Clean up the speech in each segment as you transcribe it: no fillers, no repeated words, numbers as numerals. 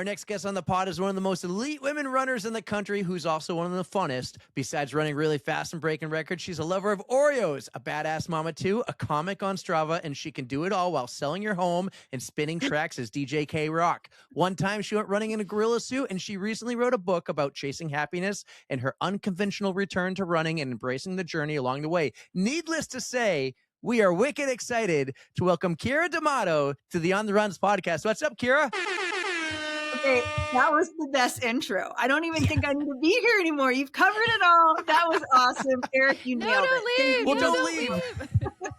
Our next guest on the pod is one of the most elite women runners in the country, who's also one of the funnest. Besides running really fast and breaking records, she's a lover of Oreos, a badass mama too, a comic on Strava, and she can do it all while selling your home and spinning tracks as DJ K-Rock. One time she went running in a gorilla suit, and she recently wrote a book about chasing happiness and her unconventional return to running and embracing the journey along the way. Needless to say, we are wicked excited to welcome Keira D'Amato to the On the Runs podcast. What's up, Keira? Okay, that was the best intro. I don't even think I need to be here anymore. You've covered it all. That was awesome. Eric, you nailed it. Well, don't leave.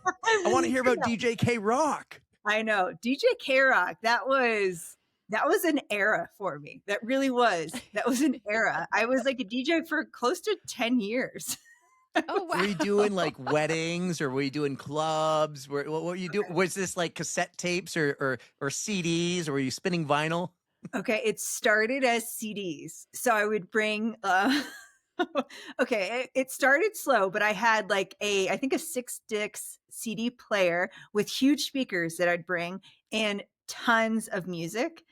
I want to hear about DJ K-Rock. I know. DJ K-Rock, that was an era for me. That really was. That was an era. I was like a DJ for close to 10 years. Oh, wow. Were you doing like weddings, or were you doing clubs? What were you doing? Was this like cassette tapes or CDs, or were you spinning vinyl? Okay, it started as CDs. So I would bring okay, it started slow, but I had like I think a 6-disc CD player with huge speakers that I'd bring and tons of music.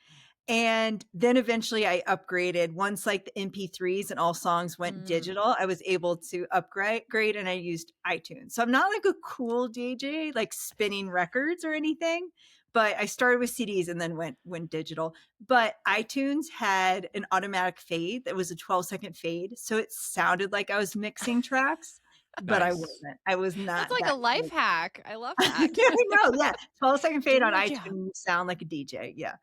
And then eventually I upgraded. Once like the MP3s and all songs went digital, I was able to upgrade, and I used iTunes. So I'm not like a cool DJ, like spinning records or anything, but I started with CDs and then went digital. But iTunes had an automatic fade that was a 12-second fade. So it sounded like I was mixing tracks, but I wasn't. I was not. That's like a life hack. I love that. I know, yeah. 12-second fade on iTunes, you sound like a DJ. Yeah.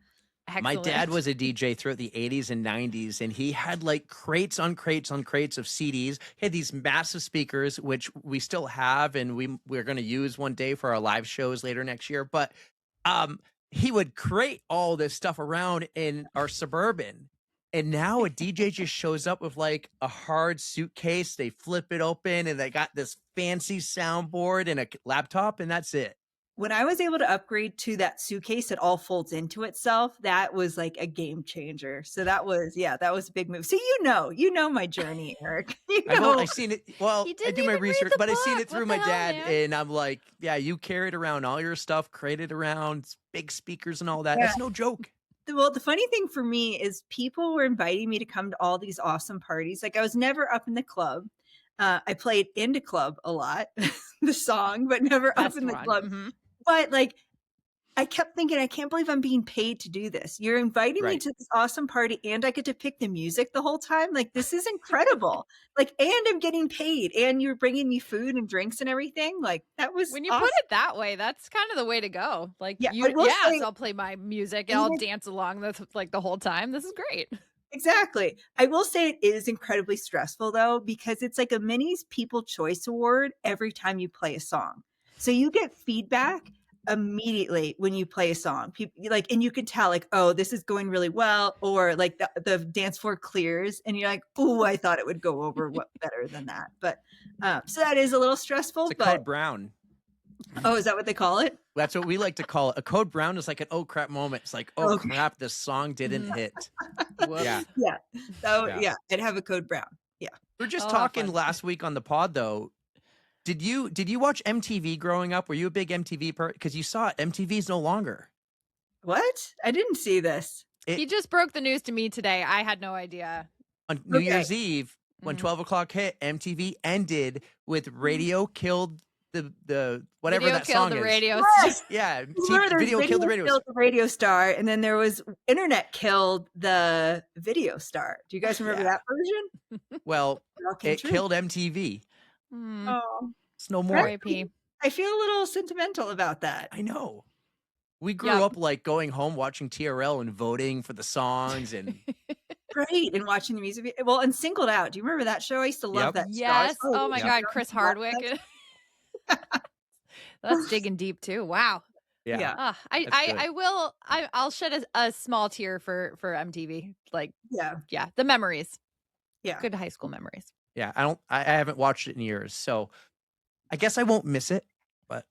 Excellent. My dad was a DJ throughout the 80s and 90s, and he had like crates on crates on crates of CDs. He had these massive speakers, which we still have, and we're going to use one day for our live shows later next year. But he would crate all this stuff around in our Suburban. And now a DJ just shows up with like a hard suitcase. They flip it open, and they got this fancy soundboard and a laptop, and that's it. When I was able to upgrade to that suitcase that all folds into itself, that was like a game changer. So that was a big move. So you know my journey, Eric. I've seen it. Well, I do my research, but I've seen it through my dad, and I'm like, yeah, you carried around all your stuff, crated around big speakers and all that. Yeah. That's no joke. Well, the funny thing for me is people were inviting me to come to all these awesome parties. Like I was never up in the club. I played Indie Club a lot, the song, but never up in the club. Mm-hmm. But like, I kept thinking, I can't believe I'm being paid to do this. You're inviting me to this awesome party, and I get to pick the music the whole time. Like, this is incredible. Like, and I'm getting paid, and you're bringing me food and drinks and everything. Like, that was when you awesome. put it that way. That's kind of the way to go. Like, yeah, I'll play my music and I'll dance along like the whole time. This is great. Exactly. I will say it is incredibly stressful though, because it's like a Minis People Choice Award every time you play a song. So you get feedback immediately when you play a song. People like, and you can tell like, oh, this is going really well, or like the dance floor clears, and you're like, oh, I thought it would go over better than that. But so that is a little stressful. It's a code brown. Oh, is that what they call it? That's what we like to call it. A code brown is like an oh crap moment. It's like, oh crap, this song didn't hit. Yeah. So yeah, I'd have a code brown. Yeah. We were just talking last week on the pod though. Did you watch MTV growing up? Were you a big MTV person? Because you saw it. MTV's no longer. What? I didn't see this. He just broke the news to me today. I had no idea. On New Year's Eve, when 12 o'clock hit, MTV ended with Radio Killed the whatever video that song the is. Radio yes. Yeah. Video Killed the Radio Star. And then there was Internet Killed the Video Star. Do you guys remember that version? Well, it killed MTV. Oh, it's no more. I feel a little sentimental about that. I know. We grew up like going home watching TRL and voting for the songs and great, and watching the music video. Well, and Singled Out. Do you remember that show? I used to love that. Yes. Oh my God, Chris Hardwick. That's digging deep too. Wow. Yeah. I'll shed a small tear for MTV. Like the memories. Yeah. Good high school memories. Yeah, I haven't watched it in years, so I guess I won't miss it. But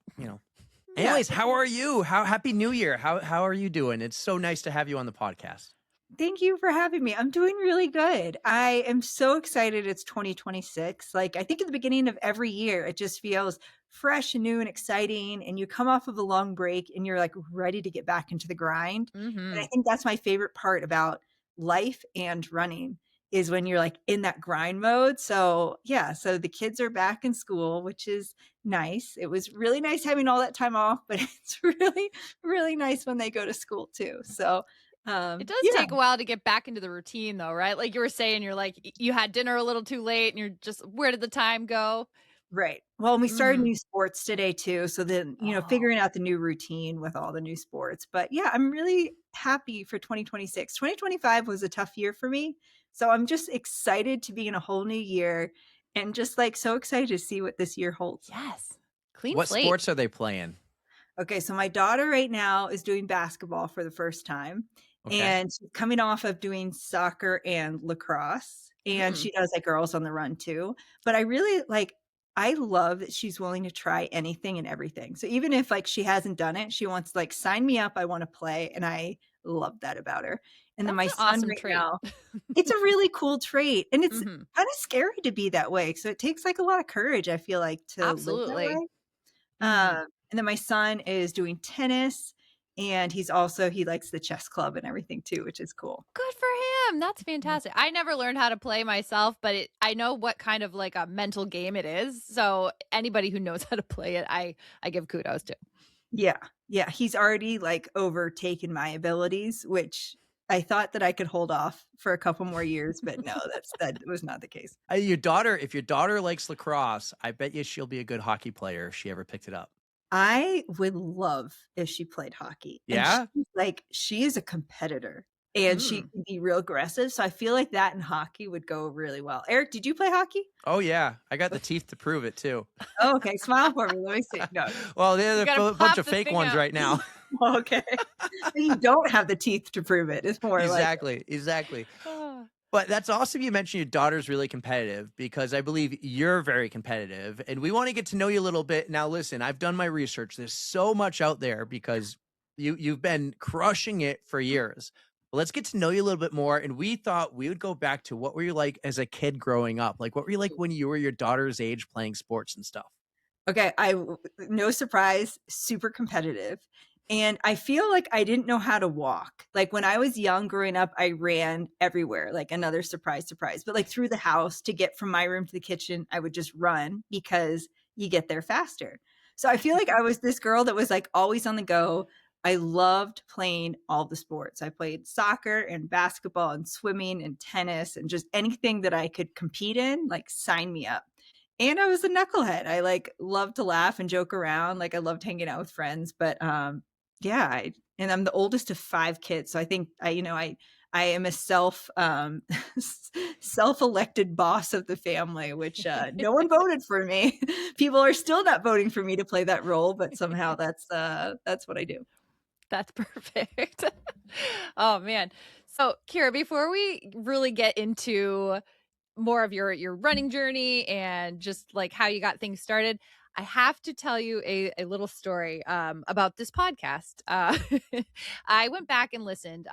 anyways, how are you? Happy New Year? How are you doing? It's so nice to have you on the podcast. Thank you for having me. I'm doing really good. I am so excited. It's 2026. Like I think at the beginning of every year, it just feels fresh and new and exciting, and you come off of a long break and you're like ready to get back into the grind. And I think that's my favorite part about life and running is when you're like in that grind mode. So yeah, so the kids are back in school, which is nice. It was really nice having all that time off, but it's really, really nice when they go to school too. So it does take a while to get back into the routine though, right? Like you were saying, you're like, you had dinner a little too late and you're just, where did the time go? Right. Well, and we started new sports today too. So then, figuring out the new routine with all the new sports. But yeah, I'm really happy for 2026. 2025 was a tough year for me. So I'm just excited to be in a whole new year and just like so excited to see what this year holds. Yes. Clean What slate. sports are they playing? Okay. So my daughter right now is doing basketball for the first time. Okay. And she's coming off of doing soccer and lacrosse. And she does like girls on the run too. But I love that she's willing to try anything and everything. So even if like she hasn't done it, she wants to like sign me up. I want to play. And I love that about her. And then my son awesome right trait. now, it's a really cool trait. And it's kind of scary to be that way. So it takes like a lot of courage, I feel like, to live that way. And then my son is doing tennis. And he likes the chess club and everything too, which is cool. Good for him. That's fantastic. I never learned how to play myself, but I know what kind of like a mental game it is. So anybody who knows how to play it, I give kudos to. Yeah. Yeah. He's already like overtaken my abilities, which I thought that I could hold off for a couple more years, but no, that was not the case. If your daughter likes lacrosse, I bet you she'll be a good hockey player if she ever picked it up. I would love if she played hockey. Yeah. And she is a competitor and she can be real aggressive. So I feel like that in hockey would go really well. Eric, did you play hockey? Oh yeah. I got the teeth to prove it too. Oh, okay. Smile for me. Let me see. No. Well, they're a bunch of fake ones right now. Okay. You don't have the teeth to prove it. It's more exactly. But that's awesome. You mentioned your daughter's really competitive because I believe you're very competitive and we want to get to know you a little bit. Now, listen, I've done my research. There's so much out there because you've been crushing it for years. But let's get to know you a little bit more. And we thought we would go back to what were you like as a kid growing up? Like, what were you like when you were your daughter's age playing sports and stuff? Okay. No surprise, super competitive. And I feel like I didn't know how to walk. Like when I was young growing up, I ran everywhere, like another surprise. But like through the house to get from my room to the kitchen, I would just run because you get there faster. So I feel like I was this girl that was like always on the go. I loved playing all the sports. I played soccer and basketball and swimming and tennis and just anything that I could compete in, like sign me up. And I was a knucklehead. I like loved to laugh and joke around. Like I loved hanging out with friends, but yeah, and I'm the oldest of 5 kids. So I think I am a self-elected boss of the family, which no one voted for me. People are still not voting for me to play that role, but somehow that's what I do. That's perfect. Oh man. So Keira, before we really get into more of your running journey and just like how you got things started, I have to tell you a little story about this podcast. I went back and listened.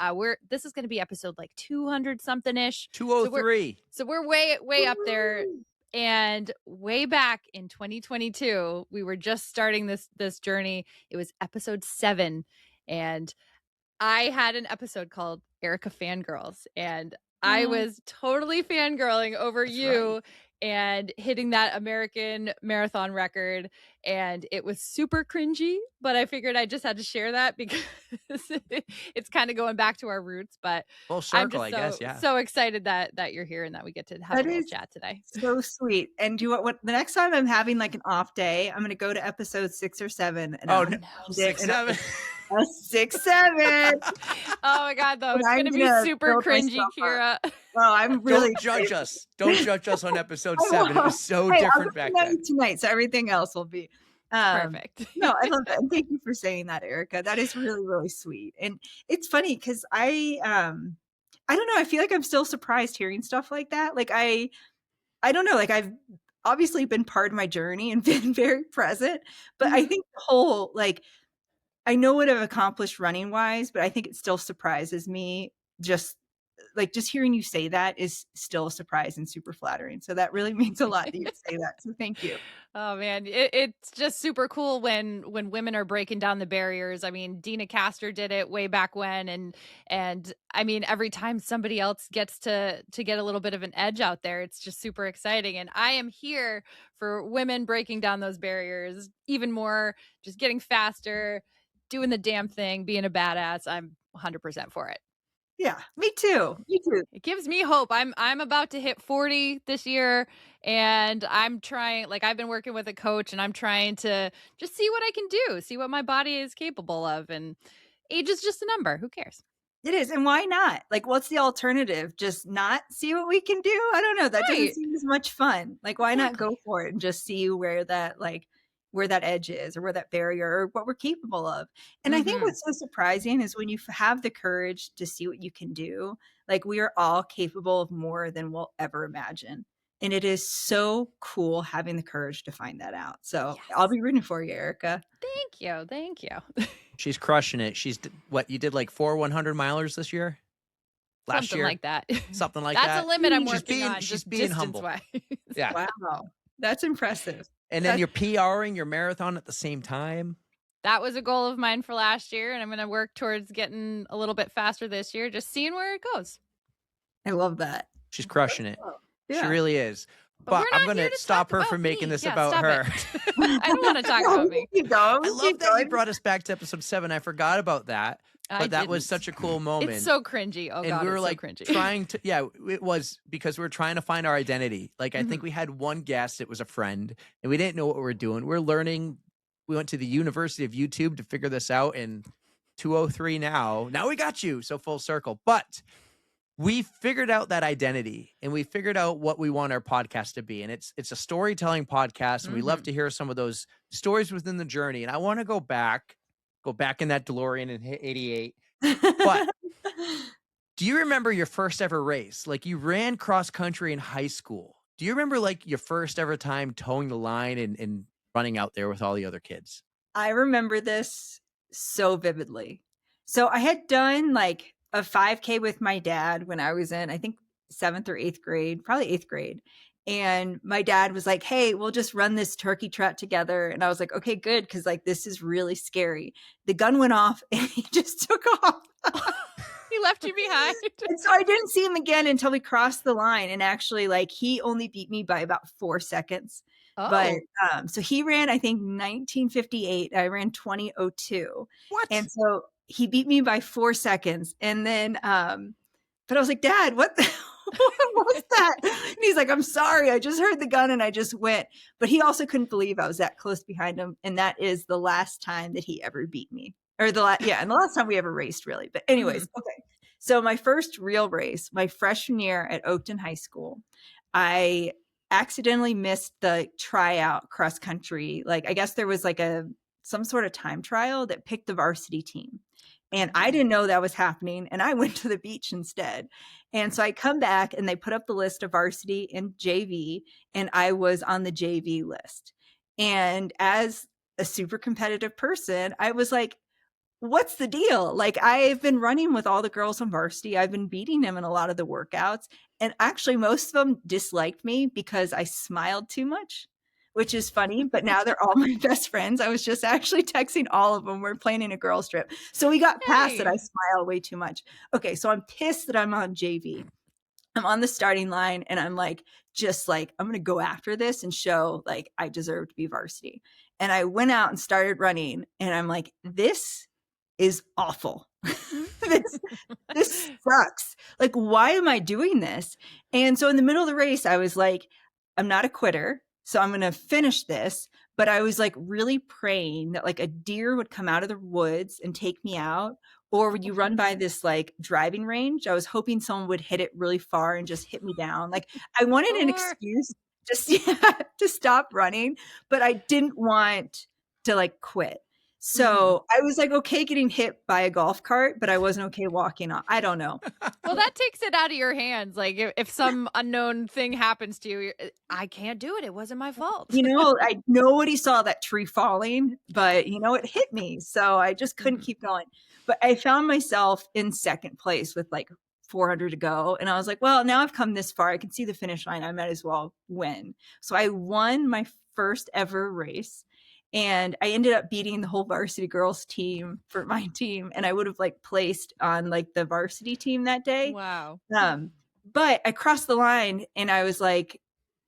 This is going to be episode like 200 something ish. 203. So we're way up there. And way back in 2022, we were just starting this journey. It was episode 7, and I had an episode called Erica Fangirls, and I was totally fangirling over you and hitting that American marathon record. And it was super cringy, but I figured I just had to share that because it's kind of going back to our roots. But full circle, I guess. Yeah. So excited that you're here and that we get to have a little chat today. So sweet. And do you what the next time I'm having like an off day, I'm going to go to episode 6 or 7. And 6, 7. 6, 7. Oh my God, though. It's going to be super cringy, Keira. Well, I'm really Don't judge us. Don't judge us on episode 7. It was so different back then. Tonight, so everything else will be perfect. No, I love that. And thank you for saying that, Erica. That is really, really sweet. And it's funny because I don't know. I feel like I'm still surprised hearing stuff like that. Like I don't know. Like I've obviously been part of my journey and been very present, but I think the whole like I know what I've accomplished running wise, but I think it still surprises me just like just hearing you say that is still a surprise and super flattering. So that really means a lot that you say that. So thank you. Oh man, it's just super cool when women are breaking down the barriers. I mean, Dina Castor did it way back when, and I mean, every time somebody else gets to get a little bit of an edge out there, it's just super exciting. And I am here for women breaking down those barriers even more, just getting faster, doing the damn thing, being a badass. I'm 100% for it. Yeah, me too. Me too. It gives me hope. I'm about to hit 40 this year, and I'm trying, like, I've been working with a coach, and I'm trying to just see what I can do, see what my body is capable of. And age is just a number. Who cares? It is. And why not? Like, what's the alternative? Just not see what we can do? I don't know. That doesn't Right. seem as much fun. Like, why not Exactly. go for it and just see where that, like, where that edge is or where that barrier or what we're capable of. And I think Mhm. what's so surprising is when you have the courage to see what you can do, like, we are all capable of more than we'll ever imagine. And it is so cool having the courage to find that out. So I'll Yes. be rooting for you, Erica. Thank you. Thank you. She's crushing it. What you did like 4 100 milers this year? Last Something year? like that. Something like That's that. a limit I'm She's working being on. she's Just being humble. distance-wise. Yeah. Wow. That's impressive. And then you're PRing your marathon at the same time. That was a goal of mine for last year, and I'm going to work towards getting a little bit faster this year, just seeing where it goes. I love that. She's crushing it. She Yeah. really is. But But we're I'm not going here to to stop talk her from about making me. this Yeah, about stop her. it. I don't want to talk about me. Keep going. I love that you brought us back to episode 7. I forgot about that. But that was such a cool moment. It's so cringy. Oh, and God, we were it's like so cringy. trying to, yeah, it was because we were trying to find our identity. Like, I think Mhm. we had one guest, it was a friend, and we didn't know what we were doing. We're learning. We went to the University of YouTube to figure this out, and 203 now we got you. So full circle. But we figured out that identity, and we figured out what we want our podcast to be. And it's a storytelling podcast, and we love Mhm. to hear some of those stories within the journey. And I want to go back in that DeLorean and hit 88. But do you remember your first ever race? Like, you ran cross country in high school. Do you remember like your first ever time towing the line and running out there with all the other kids? I remember this so vividly. So I had done like a 5K with my dad when I was in, I think, 7th or 8th grade, probably 8th grade. And my dad was like, "Hey, we'll just run this turkey trot together." And I was like, "Okay, good." Cause like, this is really scary. The gun went off and he just took off. He left you behind. And so I didn't see him again until we crossed the line. And actually, like, he only beat me by about 4 seconds. But Oh. so he ran, I think, 1958. I ran 2002. What? And so he beat me by 4 seconds. And then, but I was like, "Dad, what, what was that?" And he's like, "I'm sorry. I just heard the gun and I just went." But he also couldn't believe I was that close behind him. And that is the last time that he ever beat me. Or and the last time we ever raced, really. But anyways, okay. So my first real race, my freshman year at Oakton High School, I accidentally missed the tryout cross country. Like, I guess there was like some sort of time trial that picked the varsity team. And I didn't know that was happening. And I went to the beach instead. And so I come back and they put up the list of varsity and JV, and I was on the JV list. And as a super competitive person, I was like, "What's the deal?" Like, I've been running with all the girls on varsity. I've been beating them in a lot of the workouts. And actually, most of them disliked me because I smiled too much, which is funny. But now they're all my best friends. I was just actually texting all of them. We're planning a girls' trip. So we got past that I Hey. smile way too much. Okay, so I'm pissed that I'm on JV. I'm on the starting line and I'm like, just like, I'm going to go after this and show like I deserve to be varsity. And I went out and started running and I'm like, this is awful. this sucks. Like, why am I doing this? And so in the middle of the race, I was like, I'm not a quitter. So I'm going to finish this. But I was like really praying that like a deer would come out of the woods and take me out. Or would you run by this like driving range? I was hoping someone would hit it really far and just hit me down. Like, I wanted an Or excuse just to stop running, but I didn't want to like quit. So I was like, okay getting hit by a golf cart, but I wasn't okay walking off. I don't know. well, that takes it out of your hands. Like if some unknown thing happens to you, I can't do it. It wasn't my fault. You know, nobody saw that tree falling, but you know, it hit me. So I just couldn't keep going. But I found myself in second place with like 400 to go. And I was like, well, now I've come this far. I can see the finish line. I might as well win. So I won my first ever race. And I ended up beating the whole varsity girls team for my team. And I would have like placed on like the varsity team that day. Wow. But I crossed the line and I was like,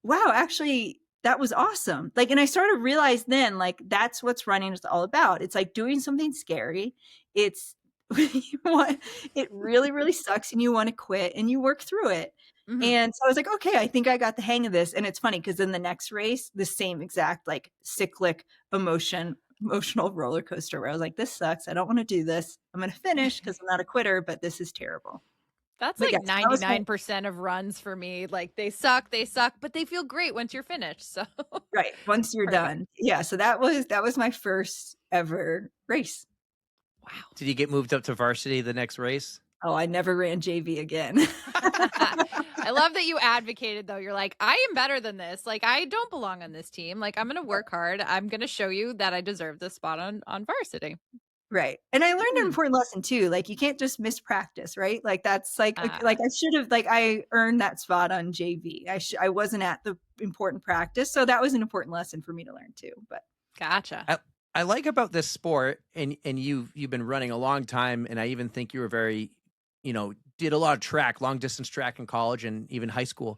wow, actually, that was awesome. Like, and I sort of realized then, like, that's what's running is all about. It's like doing something scary. It's it really, really sucks and you want to quit and you work through it. Mhm. And so I was like, okay, I think I got the hang of this. And it's funny because in the next race, the same exact like cyclic emotional roller coaster where I was like, this sucks. I don't want to do this. I'm going to finish because I'm not a quitter, but this is terrible. That's But like yes, that was my 99% of runs for me. Like they suck, but they feel great once you're finished. So right. Once you're Perfect. done. Yeah. So that was my first ever race. Wow. Did you get moved up to varsity the next race? Oh, I never ran JV again. I love that you advocated though. You're like, I am better than this. Like I don't belong on this team. Like I'm going to work hard. I'm going to show you that I deserve this spot on varsity. Right. And I learned an important lesson too. Like you can't just miss practice, right? Like that's like I should have like I earned that spot on JV. I wasn't at the important practice. So that was an important lesson for me to learn too. But Gotcha. I like about this sport, and you've been running a long time, and I even think you were very, did a lot of track, long distance track in college and even high school.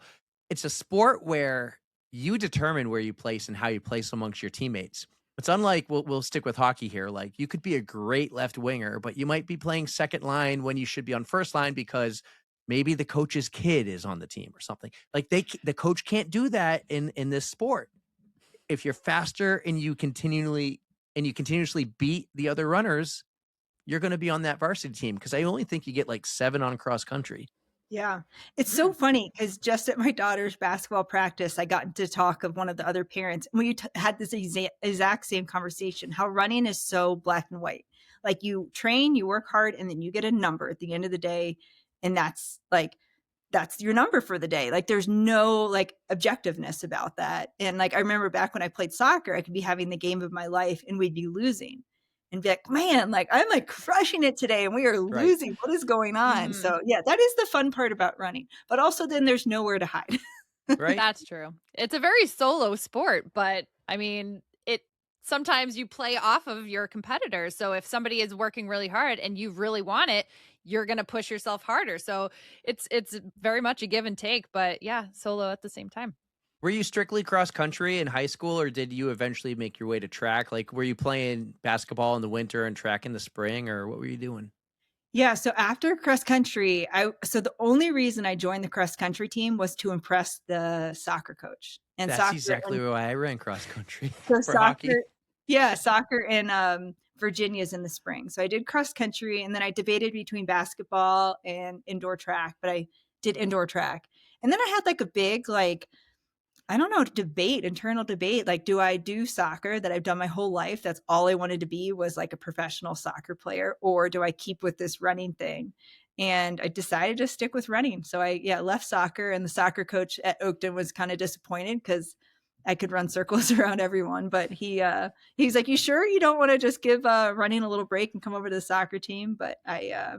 It's a sport where you determine where you place and how you place amongst your teammates. It's unlike, we'll stick with hockey here. Like you could be a great left winger, but you might be playing second line when you should be on first line because maybe the coach's kid is on the team or something. Like the coach can't do that in this sport. If you're faster and you continuously beat the other runners, you're going to be on that varsity team. Because I only think you get like 7 on cross country. yeah, it's so funny because just at my daughter's basketball practice, I got into talk of one of the other parents, and we had this exact same conversation. How running is so black and white. Like you train, you work hard, and then you get a number at the end of the day, and that's your number for the day. Like there's no like objectiveness about that. And like I remember back when I played soccer, I could be having the game of my life and we'd be losing and be like, man, like I'm like crushing it today and we are losing. What is going on? So yeah, that is the fun part about running. But also then there's nowhere to hide. Right. That's true. It's a very solo sport, but I mean, sometimes you play off of your competitors. So if somebody is working really hard and you really want it, you're going to push yourself harder. So it's very much a give and take, but yeah, solo at the same time. Were you strictly cross country in high school, or did you eventually make your way to track? Like, were you playing basketball in the winter and track in the spring, or what were you doing? Yeah, so after cross country, so the only reason I joined the cross country team was to impress the soccer coach. And That's exactly why I ran cross country so for hockey. Soccer in Virginia's in the spring. So I did cross country, and then I debated between basketball and indoor track, but I did indoor track. And then I had like a big I don't know, internal debate. Like, do I do soccer that I've done my whole life? That's all I wanted to be, was like a professional soccer player, or do I keep with this running thing? And I decided to stick with running. So I left soccer, and the soccer coach at Oakton was kind of disappointed because I could run circles around everyone. But he's like, you sure you don't want to just give running a little break and come over to the soccer team? But I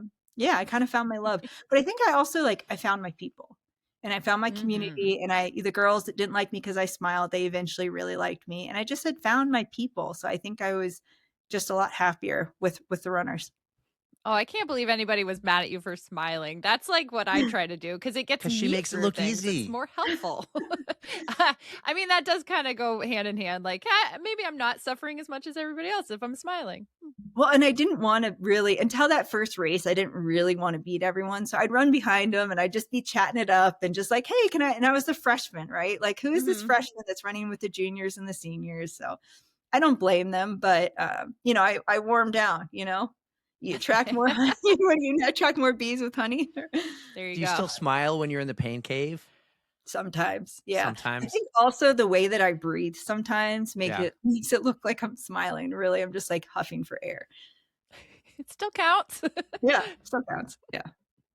kind of found my love. But I think I also I found my people. And I found my community, and the girls that didn't like me because I smiled, they eventually really liked me. And I just had found my people. So I think I was just a lot happier with the runners. Oh, I can't believe anybody was mad at you for smiling. That's like what I try to do because it gets me she makes it through look things. easy. It's more helpful. I mean, that does kind of go hand in hand. Like, maybe I'm not suffering as much as everybody else if I'm smiling. Well, and I didn't want to really, until that first race, I didn't really want to beat everyone. So I'd run behind them and I'd just be chatting it up and just like, hey, can I? And I was the freshman, right? Like, who is this freshman that's running with the juniors and the seniors? So I don't blame them, but, I wore them down, You attract more honey when you attract more bees with honey. There you go. Do you still smile when you're in the pain cave? Sometimes, yeah. Sometimes. I think also the way that I breathe sometimes makes it look like I'm smiling. Really, I'm just like huffing for air. It still counts. Yeah, still counts. Yeah.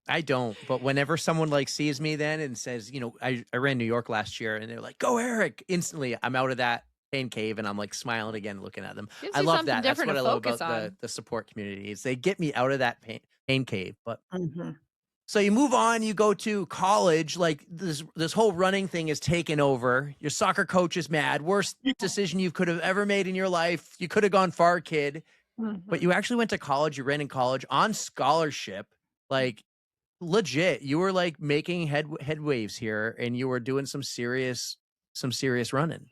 I don't, but whenever someone sees me then and says, I ran New York last year, and they're like, "Go, Eric!" Instantly, I'm out of that pain cave and I'm smiling again, looking at them. Gives I you love something that. That's different what to I love focus about on. the support community is they get me out of that pain cave. But So you move on, you go to college, like this whole running thing is taken over. Your soccer coach is mad. Worst decision you could have ever made in your life. You could have gone far, kid. But you actually went to college, you ran in college on scholarship. Like legit, you were like making head waves here and you were doing some serious running.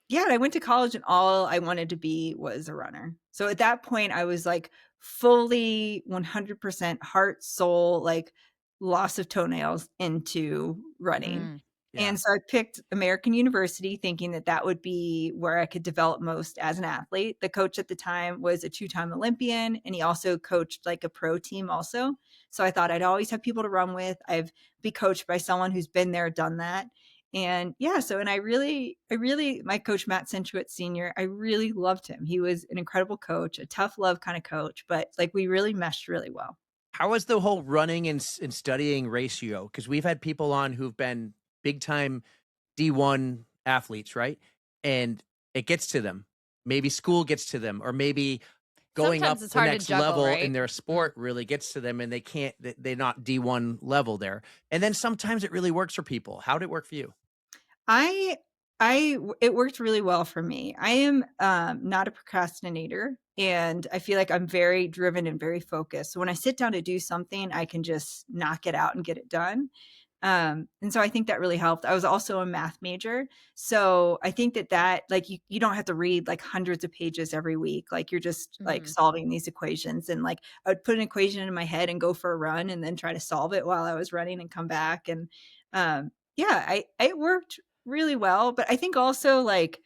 Yeah, I went to college and all I wanted to be was a runner. So at that point, I was like fully 100% heart, soul, like loss of toenails into running. Yeah. And so I picked American University thinking that that would be where I could develop most as an athlete. The coach at the time was a 2-time Olympian and he also coached like a pro team also. So I thought I'd always have people to run with. I've be coached by someone who's been there, done that. And yeah, so and I really, my coach Matt Centuit Sr., I really loved him. He was an incredible coach, a tough love kind of coach, but like we really meshed really well. How was the whole running and studying ratio? Because we've had people on who've been big time D1 athletes, right? And it gets to them. Maybe school gets to them, or maybe going Sometimes up it's the hard to next juggle, level right? in their sport really gets to them and they can't, they're not D1 level there. And then sometimes it really works for people. How did it work for you? I it worked really well for me. I am not a procrastinator and I feel like I'm very driven and very focused. So when I sit down to do something, I can just knock it out and get it done. And so I think that really helped. I was also a math major. So I think that like you don't have to read like hundreds of pages every week. Like you're just like solving these equations and like I would put an equation in my head and go for a run and then try to solve it while I was running and come back. And yeah, it worked really well. But I think also like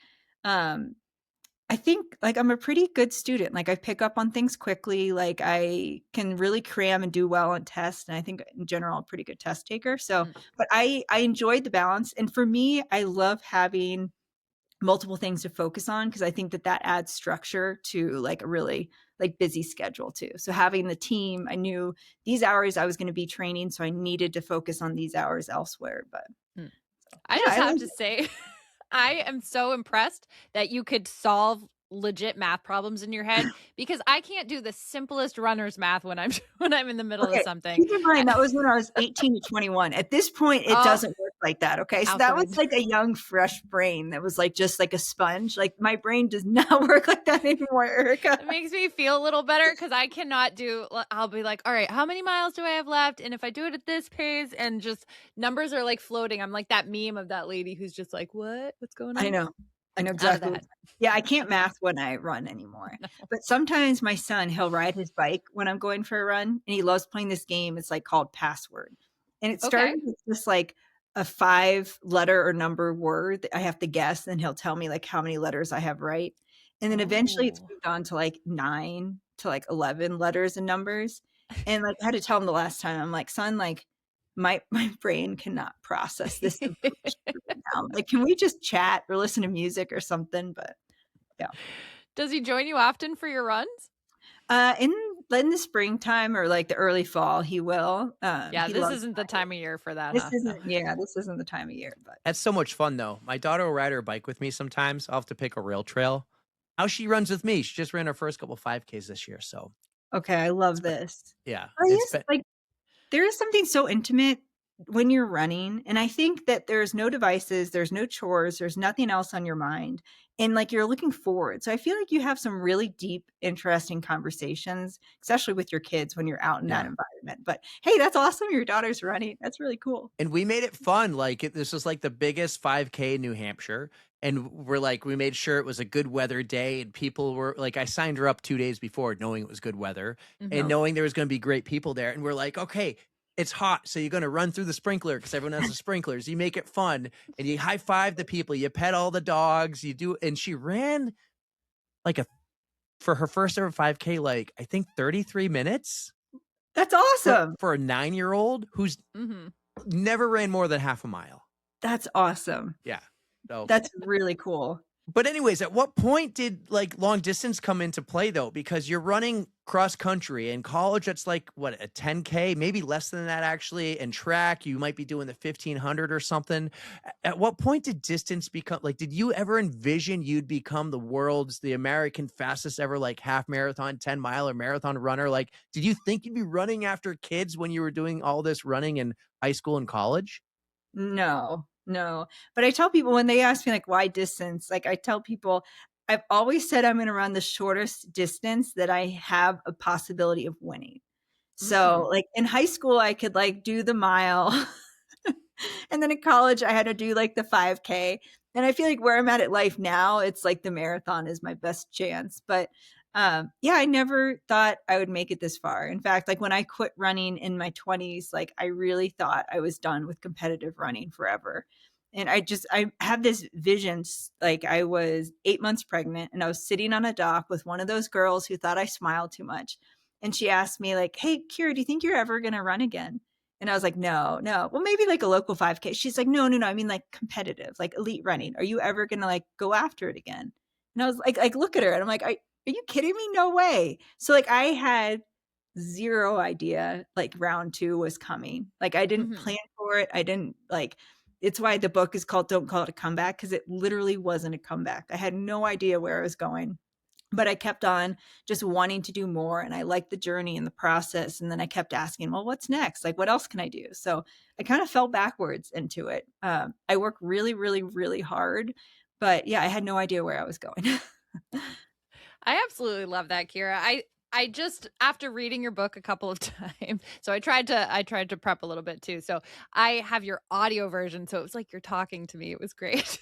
I think like I'm a pretty good student. Like I pick up on things quickly. Like I can really cram and do well on tests. And I think in general, I'm a pretty good test taker. So, but I enjoyed the balance. And for me, I love having multiple things to focus on because I think that adds structure to like a really like busy schedule too. So having the team, I knew these hours I was going to be training. So I needed to focus on these hours elsewhere. But I yeah, just have to say, I am so impressed that you could solve legit math problems in your head because I can't do the simplest runner's math when I'm when I'm in the middle of something. Keep in mind that was when I was 18 to 21. At this point, it doesn't work like that. Okay. So that was like a young, fresh brain that was like just like a sponge. Like my brain does not work like that anymore, Erica. It makes me feel a little better because I cannot do, I'll be like, all right, how many miles do I have left? And if I do it at this pace and just numbers are like floating, I'm like that meme of that lady who's just like, what's going on? I know exactly. Yeah, I can't math when I run anymore. No. But sometimes my son, he'll ride his bike when I'm going for a run and he loves playing this game. It's like called Password. And it started with just like a 5-letter or number word that I have to guess. And he'll tell me like how many letters I have right. And then eventually it's moved on to like 9 to like 11 letters and numbers. And like I had to tell him the last time, I'm like, son, like my brain cannot process this information now. Like, can we just chat or listen to music or something? But yeah. Does he join you often for your runs? In the springtime or like the early fall, he will. Yeah, this isn't the time of year for that. This isn't the time of year. But that's so much fun though. My daughter will ride her bike with me sometimes. I'll have to pick a rail trail. How she runs with me. She just ran her first couple 5Ks this year. So okay, I love this. Yeah. Like there is something so intimate when you're running. And I think that there's no devices, there's no chores, there's nothing else on your mind. And like you're looking forward. So I feel like you have some really deep, interesting conversations, especially with your kids when you're out in that environment. But hey, that's awesome. Your daughter's running. That's really cool. And we made it fun. Like this was like the biggest 5K in New Hampshire. And we made sure it was a good weather day. And people were like, I signed her up 2 days before knowing it was good weather and knowing there was going to be great people there. And we're like, okay, it's hot. So you're going to run through the sprinkler because everyone has the sprinklers. You make it fun and you high five the people, you pet all the dogs, you do. And she ran like for her first ever 5K, like I think 33 minutes. That's awesome. For a 9-year-old who's never ran more than half a mile. That's awesome. Yeah. So that's really cool. But anyways, at what point did like long distance come into play though? Because you're running cross country. In college, that's like what, a 10K, maybe less than that actually. And track, you might be doing the 1500 or something. At what point did distance become like, did you ever envision you'd become the American fastest ever, like half marathon, 10 mile or marathon runner? Like, did you think you'd be running after kids when you were doing all this running in high school and college? No, no. But I tell people when they ask me like why distance, like I tell people I've always said I'm going to run the shortest distance that I have a possibility of winning. So, Mm. like in high school I could like do the mile. And then in college I had to do like the 5K. And I feel like where I'm at life now, it's like the marathon is my best chance. But yeah, I never thought I would make it this far. In fact, like when I quit running in my 20s, like I really thought I was done with competitive running forever. And I have this vision. Like I was 8 months pregnant and I was sitting on a dock with one of those girls who thought I smiled too much. And she asked me like, "Hey, Keira, do you think you're ever going to run again?" And I was like, "No, no. Well, maybe like a local 5K." She's like, "No, no, no. I mean like competitive, like elite running. Are you ever going to like go after it again?" And I was like look at her and I'm like, are you kidding me? No way. So like I had zero idea like round two was coming. Like I didn't Mhm. plan for it. I didn't like it's why the book is called Don't Call It a Comeback, because it literally wasn't a comeback. I had no idea where I was going. But I kept on just wanting to do more and I liked the journey and the process. And then I kept asking, well, what's next? Like, what else can I do? So I kind of fell backwards into it. I work really, really, really hard. But yeah, I had no idea where I was going. I absolutely love that, Kira. I just after reading your book a couple of times, so I tried to prep a little bit too. So I have your audio version, so it was like you're talking to me. It was great.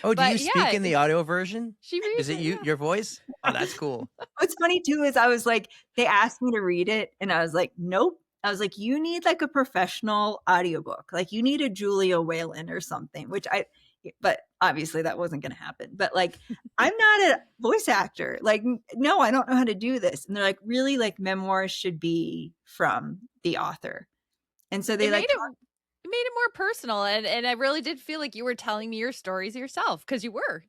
Oh, do you But speak yeah, in the audio version? she Is reads it it. you, Yeah. your voice? Oh, that's cool. What's funny too is I was like, they asked me to read it and I was like, nope. I was like, you need like a professional audiobook. Like you need a Julia Whalen or something, but obviously that wasn't going to happen. But like, I'm not a voice actor. Like, no, I don't know how to do this. And they're like, really, like memoirs should be from the author. And so they It made like, it more personal, and I really did feel like you were telling me your stories yourself because you were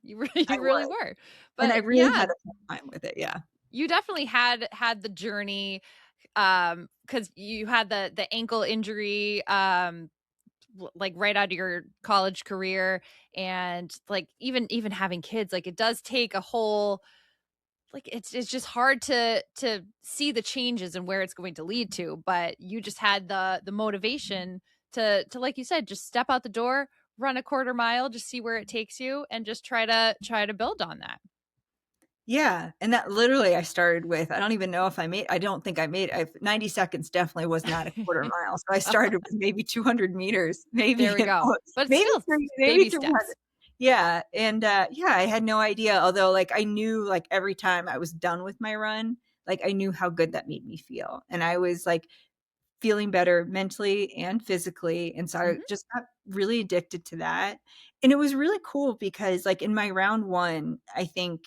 I you really was, were. and I But really yeah, had a fun time with it. Yeah. you definitely had the journey, because you had the ankle injury, like right out of your college career, and like even having kids, like it does take a whole, like it's just hard to see the changes and where it's going to lead to, but you just had the motivation to like you said, just step out the door, run a quarter mile, just see where it takes you, and just try to build on that. Yeah, and that literally I started with I don't even know if I don't think I made 90 seconds definitely was not a quarter mile. So I started with maybe 200 meters, There maybe we go. But still, maybe baby 300. steps. Yeah, and yeah, I had no idea, although like I knew like every time I was done with my run, like I knew how good that made me feel. And I was like feeling better mentally and physically. And so I Mhm. just got really addicted to that. And it was really cool because, like, in my round one, I think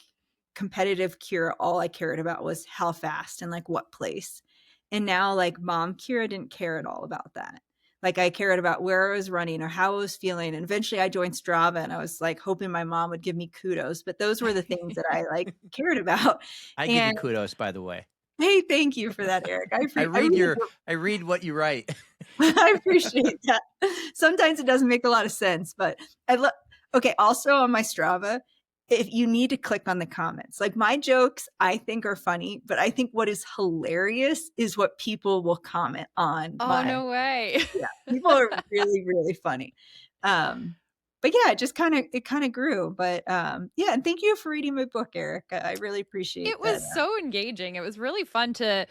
competitive Kira, all I cared about was how fast and like what place. And now, like, mom Kira didn't care at all about that. Like, I cared about where I was running or how I was feeling. And eventually I joined Strava and I was like hoping my mom would give me kudos. But those were the things that I like cared about. I give you And kudos, by the way. hey, thank you for that, Eric. I I read really your I read what you write. I appreciate that. Sometimes it doesn't make a lot of sense, but I love. Okay, also on my Strava, if you need to click on the comments, like my jokes, I think are funny, but I think what is hilarious is what people will comment on Oh, my. no way. Yeah, people are really, really funny. But yeah, it kind of grew. But yeah, and thank you for reading my book, Eric. I really appreciate It that. was so engaging. It was really fun to,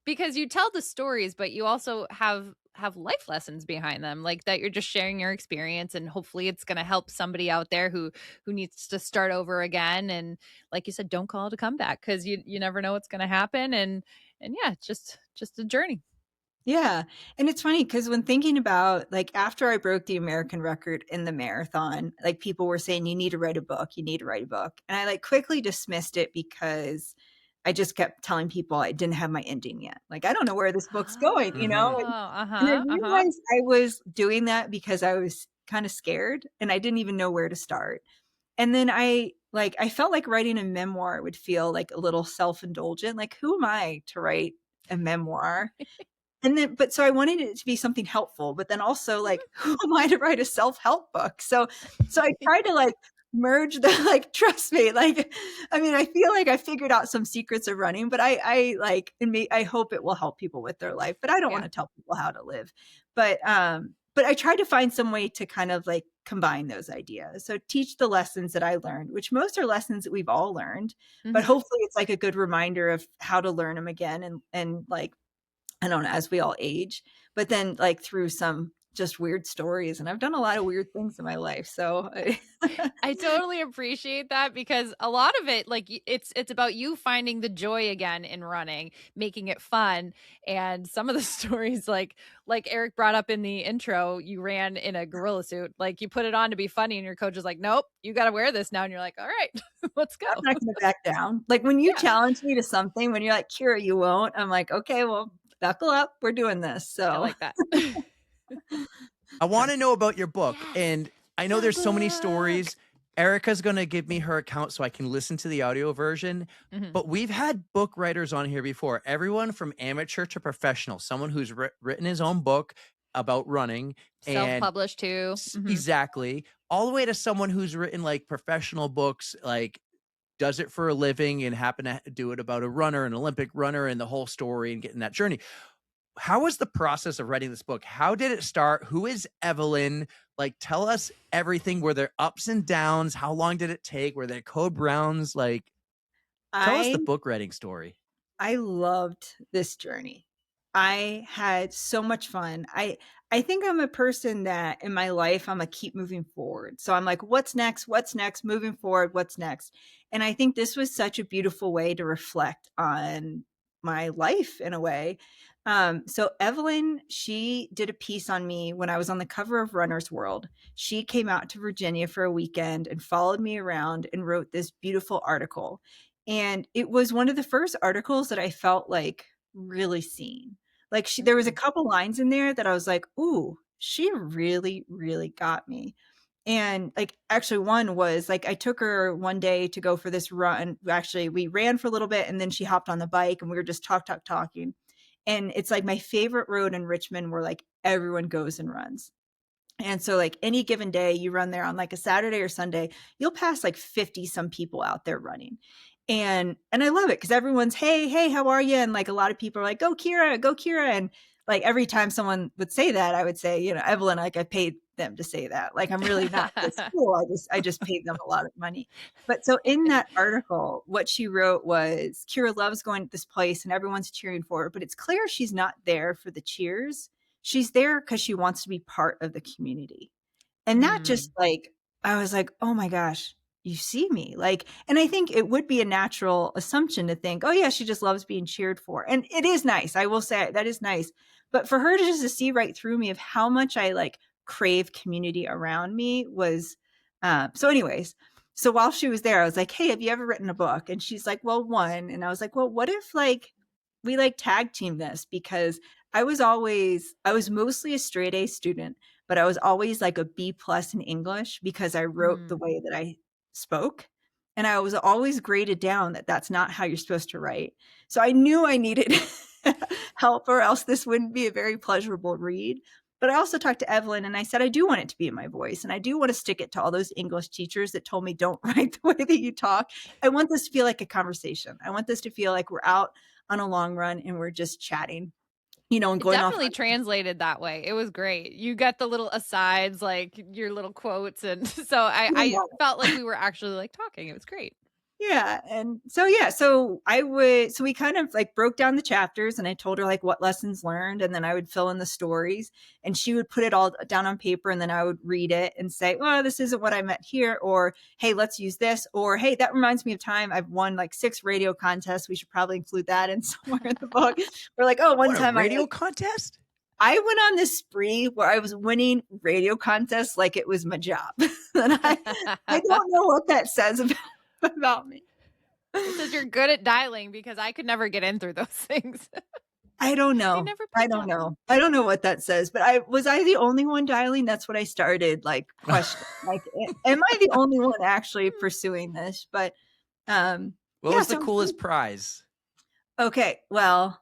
because you tell the stories, but you also have life lessons behind them, like that you're just sharing your experience, and hopefully it's going to help somebody out there who needs to start over again. And like you said, don't call it a comeback, because you never know what's going to happen. And yeah, it's just a journey. Yeah. And it's funny because when thinking about like after I broke the American record in the marathon, like people were saying, you need to write a book, you need to write a book. And I like quickly dismissed it because I just kept telling people I didn't have my ending yet. Like, I don't know where this book's going, you know? Mhm. And I Uh-huh. realized I was doing that because I was kind of scared and I didn't even know where to start. And then I like, I felt like writing a memoir would feel like a little self-indulgent. Like, who am I to write a memoir? And then, but so I wanted it to be something helpful, but then also like, who am I to write a self-help book? So I tried to like merge the like, trust me, like, I mean, I feel like I figured out some secrets of running, but I like, I hope it will help people with their life, but I don't Yeah. want to tell people how to live. But I tried to find some way to kind of like combine those ideas. So teach the lessons that I learned, which most are lessons that we've all learned, but Mhm. hopefully it's like a good reminder of how to learn them again and like, I don't know, as we all age, but then like through some just weird stories. And I've done a lot of weird things in my life. So I totally appreciate that because a lot of it, like it's about you finding the joy again in running, making it fun. And some of the stories, like Eric brought up in the intro, you ran in a gorilla suit, like you put it on to be funny, and your coach is like, "Nope, you got to wear this now." And you're like, "All right, let's go." I'm not going to back down. Like when you Yeah, challenge me to something, when you're like, Keira, you won't, I'm like, okay, well, buckle up. We're doing this. I So like that. I want to know about your book. Yes, And I know the there's so many book. stories. Erica's going to give me her account so I can listen to the audio version. Mhm. But we've had book writers on here before, everyone from amateur to professional, someone who's written his own book about running and Self-published too. Mhm. exactly all the way to someone who's written like professional books, like does it for a living and happen to do it about a runner, an Olympic runner, and the whole story and getting that journey. How was the process of writing this book? How did it start? Who is Evelyn? Like, tell us everything. Were there ups and downs? How long did it take? Were there code browns? Like, tell us I the book writing story. I loved this journey. I had so much fun. I think I'm a person that in my life I'm a keep moving forward. So I'm like, what's next? What's next? Moving forward, what's next? And I think this was such a beautiful way to reflect on my life in a way. So Evelyn, she did a piece on me when I was on the cover of Runner's World. She came out to Virginia for a weekend and followed me around and wrote this beautiful article. And it was one of the first articles that I felt like really seen. Like there was a Mm. couple lines in there that I was like, "Ooh, she really, really got me." And like actually one was like I took her one day to go for this run. Actually, we ran for a little bit and then she hopped on the bike and we were just talking. And it's like my favorite road in Richmond where like everyone goes and runs. And so like any given day you run there on like a Saturday or Sunday, you'll pass like 50 some people out there running. And I love it because everyone's, hey, how are you? And like a lot of people are like, go Keira. And like every time someone would say that, I would say, Evelyn, like I paid them to say that. Like I'm really not this cool. I just paid them a lot of money. But so in that article, what she wrote was Keira loves going to this place and everyone's cheering for her, but it's clear she's not there for the cheers. She's there because she wants to be part of the community. And that just Mm. like, I was like, oh my gosh, you see me. Like, and I think it would be a natural assumption to think, oh yeah, she just loves being cheered for. And it is nice. I will say that is nice. But for her to just to see right through me of how much I like crave community around me was, so anyways, so while she was there, I was like, hey, have you ever written a book? And she's like, well, one. And I was like, well, what if like we like tag team this? Because I was mostly a straight A student, but I was always like a B plus in English because I wrote the Mm. way that I spoke. And I was always graded down that that's not how you're supposed to write. So I knew I needed help or else this wouldn't be a very pleasurable read. But I also talked to Evelyn and I said, I do want it to be in my voice. And I do want to stick it to all those English teachers that told me, don't write the way that you talk. I want this to feel like a conversation. I want this to feel like we're out on a long run and we're just chatting, and It going off definitely translated that way. It was great. You got the little asides, like your little quotes, and so I on felt like we were actually like talking. It was great. Yeah. And so, yeah, so we kind of like broke down the chapters and I told her like what lessons learned. And then I would fill in the stories and she would put it all down on paper. And then I would read it and say, well, this isn't what I meant here. Or, hey, let's use this. Or, hey, that reminds me of time. I've won like 6 radio contests. We should probably include that in somewhere in the book. We're like, oh, one What, a time radio contest? I went on this spree where I was winning radio contests like it was my job. And I don't know what that says about me. It says you're good at dialing because I could never get in through those things. I don't I know. never I picked don't up. know. I don't know what that says, but I the only one dialing? That's what I started like questioning. Like, am I the only one actually pursuing this? But What yeah, was the sounds coolest good. prize? Okay, well,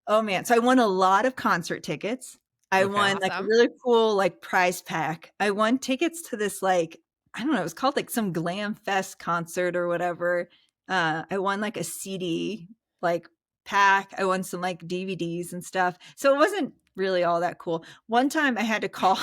oh man, so I won a lot of concert tickets. I Okay. won like a Awesome. really cool like prize pack. I won tickets to this like I don't know, it was called like some glam fest concert or whatever. I won like a CD like pack. I won some like DVDs and stuff. So it wasn't really all that cool. One time I had to call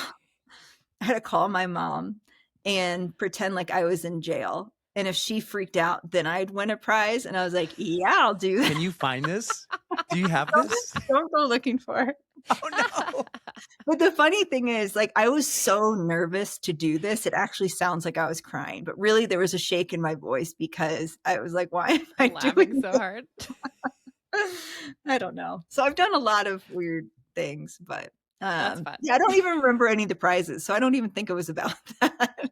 I had to call my mom and pretend like I was in jail. And if she freaked out, then I'd win a prize. And I was like, yeah, I'll do that. Can you find this? Do you have Don't, this? don't go looking for it. Oh no. But the funny thing is, like, I was so nervous to do this. It actually sounds like I was crying, but really there was a shake in my voice because I was like, why am I Laughing doing so hard. this? I don't know. So I've done a lot of weird things, but That's fun. yeah, I don't even remember any of the prizes. So I don't even think it was about that.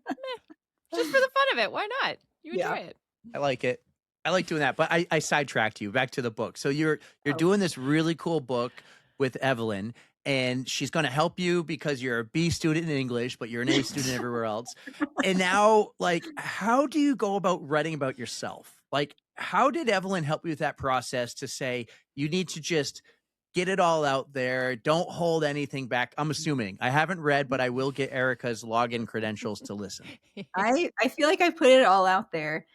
Just for the fun of it. Why not? You enjoy Yeah. it. I like it. I like doing that, but I sidetracked you back to the book. So you're Oh. doing this really cool book with Evelyn, and she's going to help you because you're a B student in English, but you're an A student everywhere else. And now, like, how do you go about writing about yourself? Like, how did Evelyn help you with that process to say you need to just get it all out there? Don't hold anything back. I'm assuming I haven't read, but I will get Erica's login credentials to listen. I feel like I put it all out there.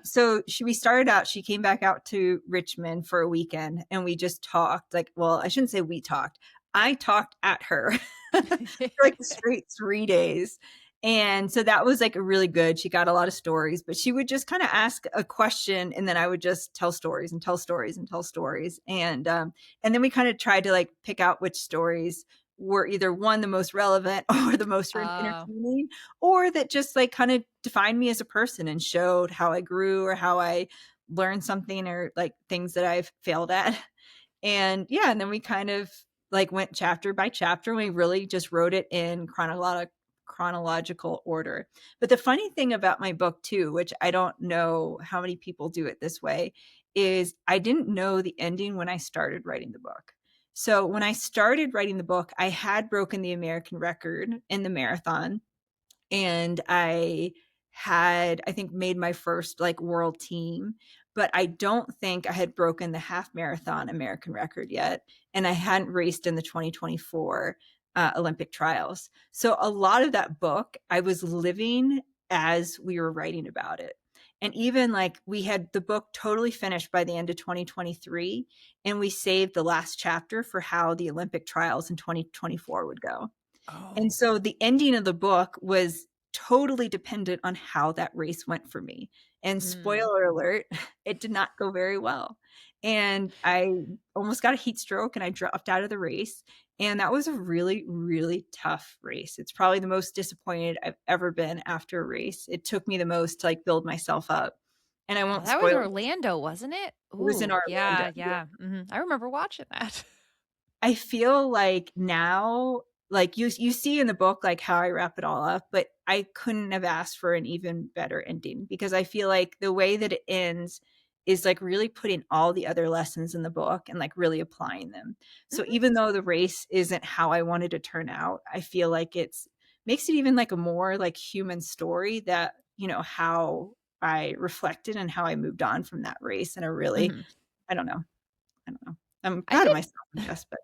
So we started out, she came back out to Richmond for a weekend and we just talked like, well, I shouldn't say we talked. I talked at her for like a straight 3 days. And so that was like a really good. She got a lot of stories, but she would just kind of ask a question and then I would just tell stories and tell stories and tell stories. And then we kind of tried to like pick out which stories were either one the most relevant or the most Oh. entertaining or that just like kind of defined me as a person and showed how I grew or how I learned something or like things that I've failed at. And yeah, and then we kind of like went chapter by chapter and we really just wrote it in chronological order. But the funny thing about my book too, which I don't know how many people do it this way, is I didn't know the ending when I started writing the book. So when I started writing the book, I had broken the American record in the marathon and I had, I think, made my first like world team, but I don't think I had broken the half marathon American record yet. And I hadn't raced in the 2024 Olympic trials. So a lot of that book, I was living as we were writing about it. And even like we had the book totally finished by the end of 2023, and we saved the last chapter for how the Olympic trials in 2024 would go. And Oh. so the ending of the book was totally dependent on how that race went for me. And spoiler alert, it did not go very well. And I almost got a heat stroke and I dropped out of the race. And that was a really, really tough race. It's probably the most disappointed I've ever been after a race. It took me the most to like build myself up. And I Oh, won't that was spoil it. Orlando, wasn't it? It was in Ooh, Orlando. yeah. I remember watching that. I feel like now, like you see in the book, like how I wrap it all up, but I couldn't have asked for an even better ending because I feel like the way that it ends is like really putting all the other lessons in the book and like really applying them. So even though the race isn't how I wanted to turn out, I feel like it's makes it even like a more like human story that, you know, how I reflected and how I moved on from that race. And I really, Mhm. I don't know. I don't know. I'm I proud of did myself, I guess, but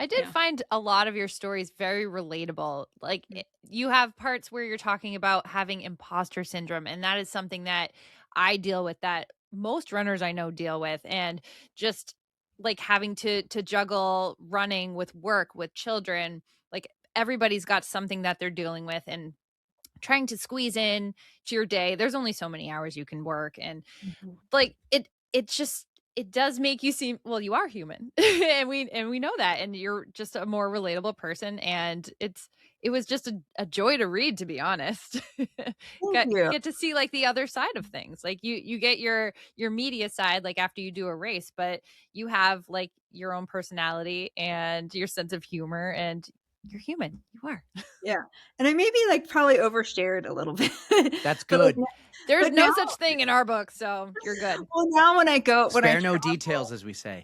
I did yeah. find a lot of your stories very relatable. Like you have parts where you're talking about having imposter syndrome, and that is something that I deal with, that most runners I know deal with, and just like having to juggle running with work, with children. Like everybody's got something that they're dealing with, and trying to squeeze in to your day. There's only so many hours you can work, and Mhm. like it just it does make you seem, well, you are human. And we know that, and you're just a more relatable person, and it was just a joy to read, to be honest. Thank you. Get to see like the other side of things. Like you get your media side like after you do a race, but you have like your own personality and your sense of humor, and You're human. You are. Yeah. And I maybe like probably overshared a little bit. That's But like good. There's but no now such thing in our book, so you're good. well now when I Spare no travel details, as we say.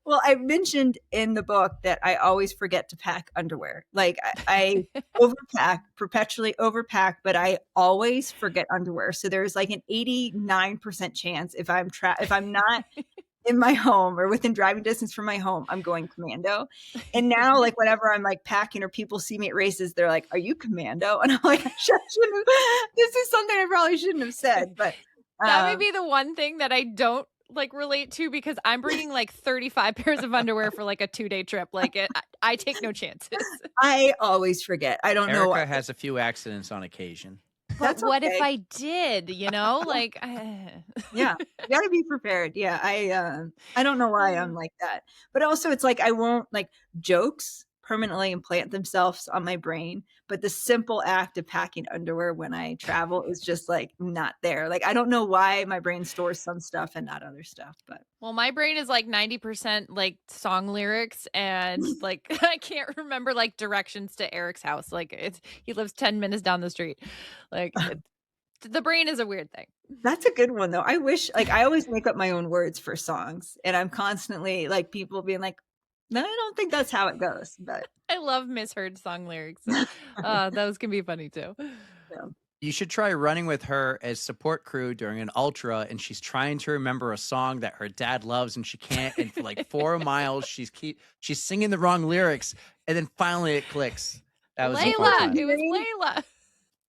well, I mentioned in the book that I always forget to pack underwear. Like I overpack, perpetually overpack, but I always forget underwear. So there's like an 89% chance if I'm not in my home or within driving distance from my home, I'm going commando. And now, like, whenever I'm like packing or people see me at races, they're like, "Are you commando?" And I'm like, shouldn't have, this is something I probably shouldn't have said, but That may be the one thing that I don't like relate to because I'm bringing like 35 pairs of underwear for like a 2-day trip. Like I take no chances. I always forget. I don't know why. Erica has a few accidents on occasion. But That's what if okay. I did, like Yeah, you gotta be prepared. Yeah, I don't know why I'm like that, but also it's like I won't like jokes permanently implant themselves on my brain, but the simple act of packing underwear when I travel is just like not there. Like I don't know why my brain stores some stuff and not other stuff, but Well, my brain is like 90% like song lyrics and like I can't remember like directions to Eric's house. Like he lives 10 minutes down the street. Like the brain is a weird thing. that's a good one though. I wish like I always make up my own words for songs, and I'm constantly like people being like, "No, I don't think that's how it goes," but I love misheard song lyrics. Those can be funny too. yeah. You should try running with her as support crew during an ultra, and she's trying to remember a song that her dad loves, and she can't. And for like 4 miles, she's singing the wrong lyrics, and then finally it clicks. That was a fun Layla, time. it was Layla.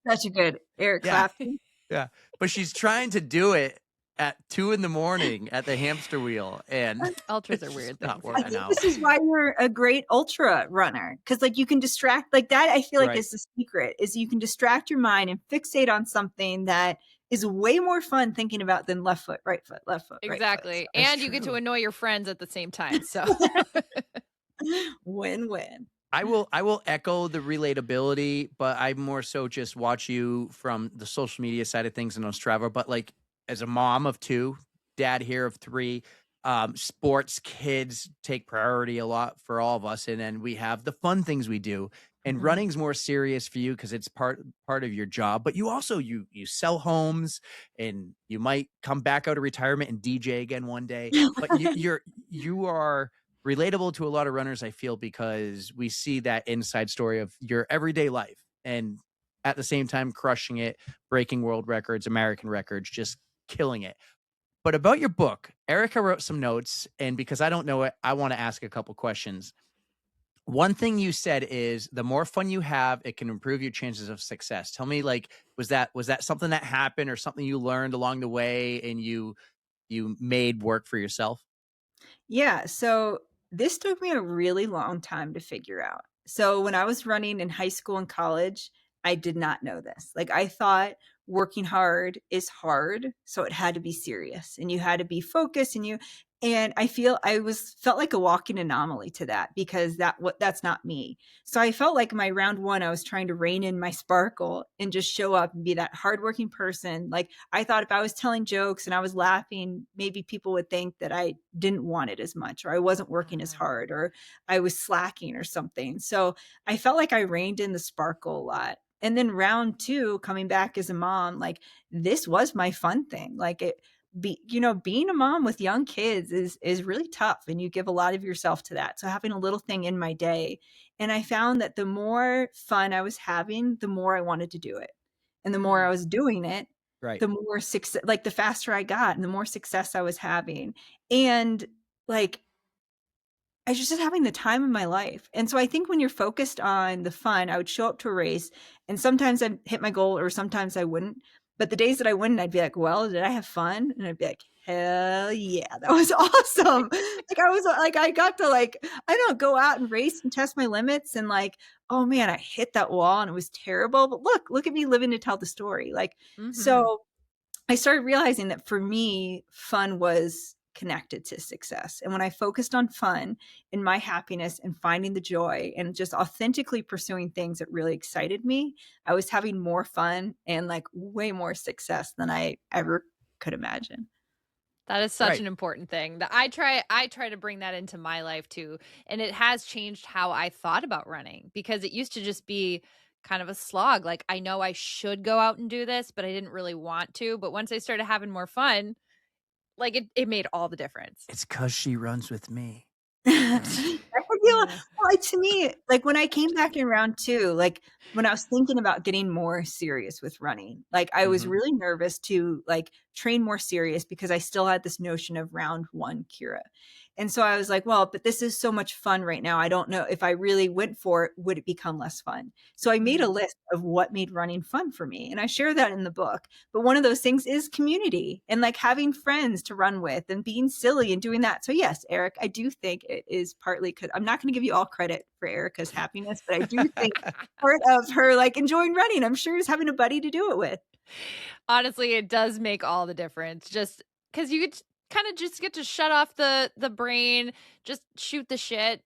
Such a good Eric Yeah. Clapton. Yeah, but she's trying to do it at 2 a.m. at the hamster wheel, and Ultras are it's weird not things. I working think out. this is why you're a great ultra runner, because like you can distract like that. I feel like Right. is the secret is you can distract your mind and fixate on something that is way more fun thinking about than left foot, right foot, left foot, right Exactly. That's And you get to true. annoy your friends at the same time. So foot. Win-win. I will echo the relatability, but I more so just watch you from the social media side of things and on Strava. But like as a mom of 2, dad here of 3, sports kids take priority a lot for all of us, and then we have the fun things we do. And Mhm. running's more serious for you because it's part of your job. But you also you sell homes, and you might come back out of retirement and DJ again one day. But you are relatable to a lot of runners, I feel, because we see that inside story of your everyday life and at the same time crushing it, breaking world records, American records, just killing it. But about your book, Erica wrote some notes, and because I don't know it, I want to ask a couple questions. One thing you said is the more fun you have, it can improve your chances of success. Tell me, like, was that something that happened or something you learned along the way and you made work for yourself? Yeah, so this took me a really long time to figure out. So when I was running in high school and college, I did not know this. Like I thought working hard is hard, so it had to be serious and you had to be focused and I feel felt like a walking anomaly to that because that's not me. So I felt like my round 1 I was trying to rein in my sparkle and just show up and be that hardworking person. Like I thought if I was telling jokes and I was laughing, maybe people would think that I didn't want it as much, or I wasn't working as hard, or I was slacking or something. So I felt like I reined in the sparkle a lot. And then round 2, coming back as a mom, like this was my fun thing. Like being a mom with young kids is really tough and you give a lot of yourself to that. So having a little thing in my day, and I found that the more fun I was having, the more I wanted to do it. And the more I was doing it, Right. the more success, like the faster I got and the more success I was having. And like I was just having the time of my life. And so I think when you're focused on the fun, I would show up to a race and sometimes I'd hit my goal or sometimes I wouldn't. But the days that I wouldn't, I'd be like, well, did I have fun? And I'd be like, hell yeah, that was awesome. Like I was like, I got to like, I don't go out and race and test my limits and like, oh man, I hit that wall and it was terrible. But look at me living to tell the story. Like, Mhm. so I started realizing that for me, fun was connected to success. And when I focused on fun and my happiness and finding the joy and just authentically pursuing things that really excited me, I was having more fun and like way more success than I ever could imagine. That is such Right. an important thing. That I try to bring that into my life too. And it has changed how I thought about running because it used to just be kind of a slog. Like I know I should go out and do this, but I didn't really want to. But once I started having more fun, like it made all the difference. It's because she runs with me. I feel Yeah. well, to me, like when I came back in round 2, like when I was thinking about getting more serious with running, like I was Mhm. really nervous to like train more serious because I still had this notion of round 1 Kira. And so I was like, well, but this is so much fun right now. I don't know if I really went for it, would it become less fun? So I made a Mhm. list of what made running fun for me. And I share that in the book. But one of those things is community and like having friends to run with and being silly and doing that. So yes, Eric, I do think it is partly because I'm not going to give you all credit for Erica's happiness, but I do think part of her like enjoying running, I'm sure, is having a buddy to do it with. Honestly, it does make all the difference. Just because you get kind of just get to shut off the brain, just shoot the shit.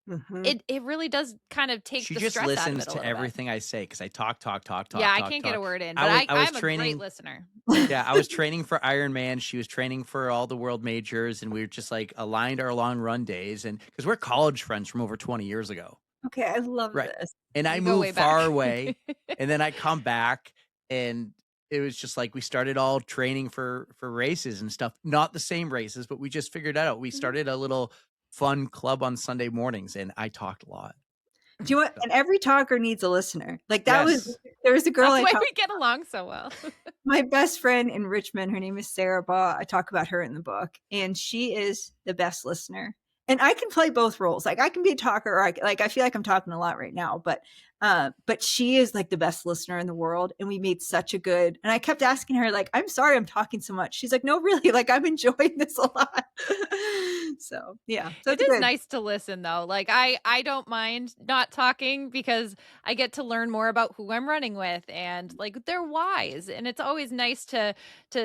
Mhm. It really does kind of take She the just stress out of listens it a to little bit. everything I say because I talk, talk, talk, Yeah, talk, I talk, can't get a talk. word in, I but was I was I'm a great training listener. Yeah, I was training for Ironman, she was training for all the world majors, and we were just, like, aligned our long run days, and because 'cause we're college friends from over 20 years ago. Okay, I love Right. this. And I We go moved way back. far away, and then I come back, and it was just like we started all training for races and stuff. Not the same races, but we just figured that out. We Mhm. started a little fun club on Sunday mornings, and I talked a lot. Do you know what? So And every talker needs a listener. Like that was yes. there was a girl That's I why talked we get along so well. my best friend in Richmond, her name is Sarah Baugh. I talk about her in the book, and she is the best listener. And I can play both roles. Like I can be a talker, or like I feel like I'm talking a lot right now, but she is like the best listener in the world. And we made such a good. And I kept asking her, like, I'm sorry I'm talking so much. She's like, no, really, like I'm enjoying this a lot. So yeah, so It it's is good. nice to listen though. Like I don't mind not talking because I get to learn more about who I'm running with and like their whys. And it's always nice to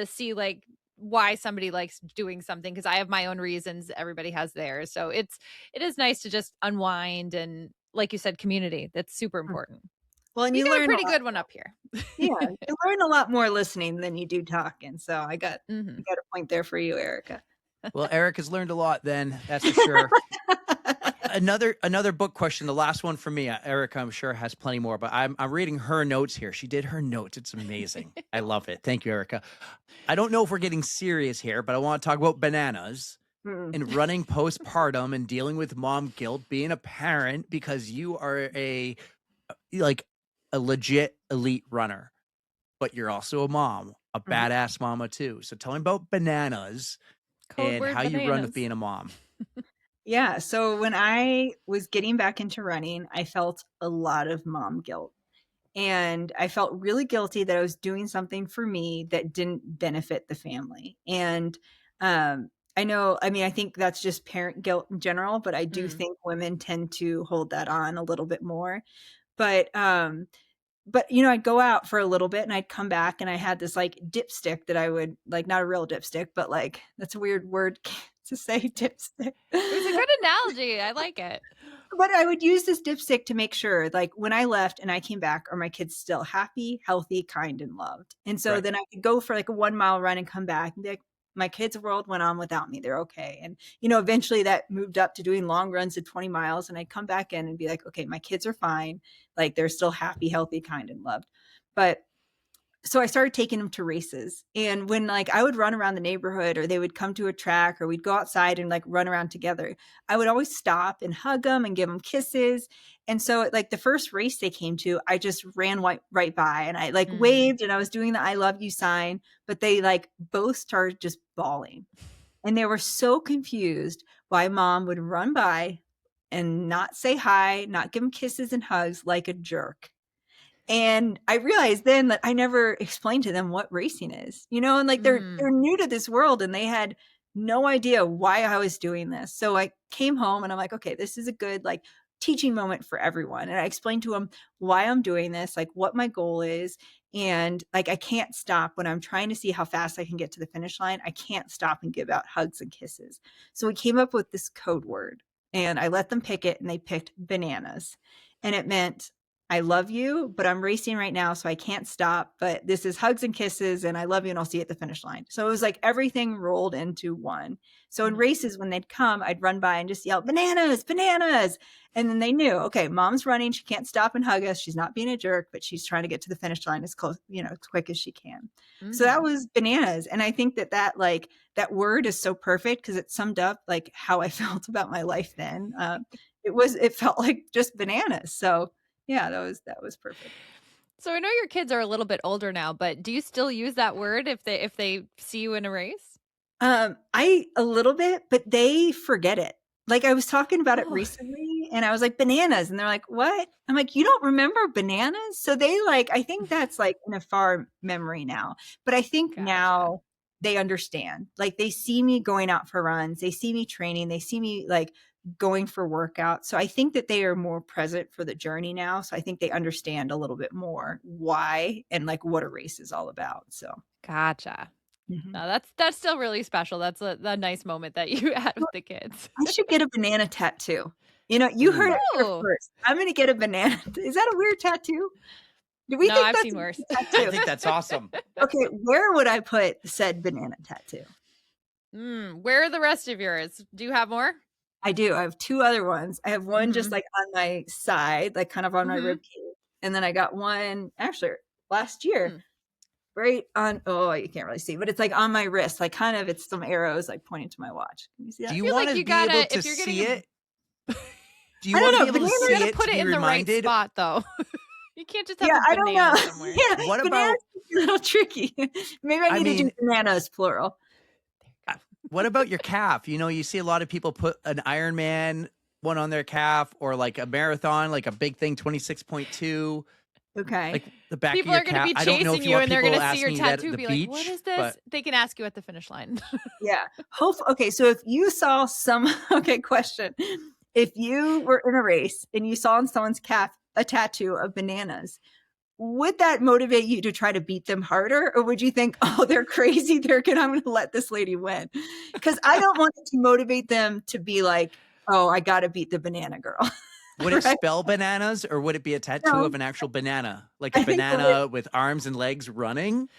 see like why somebody likes doing something because I have my own reasons, everybody has theirs. So it is nice to just unwind and like you said community. That's super important. Well, and We you got a learn a pretty lot. good one up here. Yeah, you learn a lot more listening than you do talking. So I Mhm. got a point there for you, Erica. Well, Eric has learned a lot then, that's for sure. Another book question, the last one for me. Erica, I'm sure has plenty more, but I'm reading her notes here. She did her notes. It's amazing. I love it. Thank you, Erica. I don't know if we're getting serious here, but I want to talk about bananas Mm. and running postpartum and dealing with mom guilt, being a parent because you are like a legit elite runner, but you're also a mom, a Mhm. badass mama too. So tell me about bananas Code and word how you run with bananas. being a mom. Yeah, so when I was getting back into running, I felt a lot of mom guilt. And I felt really guilty that I was doing something for me that didn't benefit the family. And I know, I mean, I think that's just parent guilt in general, but I do Mm. think women tend to hold that on a little bit more. But but you know, I'd go out for a little bit and I'd come back and I had this like dipstick that I would like, not a real dipstick, but like that's a weird word to say, dipstick. It was a good analogy. I like it. But I would use this dipstick to make sure, like, when I left and I came back, are my kids still happy, healthy, kind, and loved? And so Right. then I could go for like a 1 mile run and come back and be like, my kids' world went on without me. They're okay. And, you know, eventually that moved up to doing long runs of 20 miles. And I'd come back in and be like, okay, my kids are fine. Like, they're still happy, healthy, kind, and loved. But so I started taking them to races. And when like I would run around the neighborhood or they would come to a track or we'd go outside and like run around together, I would always stop and hug them and give them kisses. And so like the first race they came to, I just ran right by and I like Mm. waved and I was doing the I love you sign, but they like both started just bawling. And they were so confused why mom would run by and not say hi, not give them kisses and hugs like a jerk. And I realized then that I never explained to them what racing is, you know, and like they're Mhm. new to this world and they had no idea why I was doing this. So I came home and I'm like, okay, this is a good like teaching moment for everyone. And I explained to them why I'm doing this, like what my goal is. And like I can't stop when I'm trying to see how fast I can get to the finish line. I can't stop and give out hugs and kisses. So we came up with this code word and I let them pick it and they picked bananas. And it meant I love you, but I'm racing right now, so I can't stop. But this is hugs and kisses, and I love you, and I'll see you at the finish line. So it was like everything rolled into one. So in races, when they'd come, I'd run by and just yell, bananas, bananas. And then they knew, okay, mom's running. She can't stop and hug us. She's not being a jerk, but she's trying to get to the finish line as close, as quick as she can. So that was bananas. And I think that like that word is so perfect because it summed up like how I felt about my life then. It felt like just bananas. So yeah, that was perfect. So I know your kids are a little bit older now, but do you still use that word if they see you in a race? I a little bit, but they forget it. Like I was talking about it recently and I was like, bananas. And they're like, what? I'm like, you don't remember bananas? So they like, I think that's like in a far memory now. But I think now they understand. Like they see me going out for runs, they see me training, they see me like going for workouts. So I think that they are more present for the journey now. So I think they understand a little bit more why and like what a race is all about. So Gotcha. No, that's still really special. That's a nice moment that you had with the kids. I should get a banana tattoo. You heard it here first. I'm going to get a banana. Is that a weird tattoo? Do we No, think I've that's seen worse. I think that's awesome. Okay, where would I put said banana tattoo? Where are the rest of yours? Do you have more? I do. I have two other ones. I have one just like on my side, like kind of on my rib cage. And then I got one actually last year. Right on, you can't really see, but it's like on my wrist, like kind of it's some arrows like pointing to my watch. Can you see that? Do you want to be able to see it? Do you I want don't to know, be able to bananas- see You gotta it put to it be in the right reminded? spot, though. You can't just have Yeah, a I don't banana know. somewhere. Yeah, What bananas about- is a little tricky. Maybe I need to do bananas plural. What about your calf? You see a lot of people put an Ironman one on their calf or like a marathon, like a big thing, 26.2. Okay. Like the back People of your are going to calf. be I don't know chasing if you you want and they're people going to see your asking you that at tattoo the be beach, like, what is this? but They can ask you at the finish line. Yeah. Okay. So if you saw question. If you were in a race and you saw on someone's calf a tattoo of bananas, would that motivate you to try to beat them harder? Or would you think, oh, they're crazy. I'm going to let this lady win. Because I don't want it to motivate them to be like, oh, I got to beat the banana girl. would it spell bananas or would it be a tattoo of an actual banana? Like a banana with arms and legs running?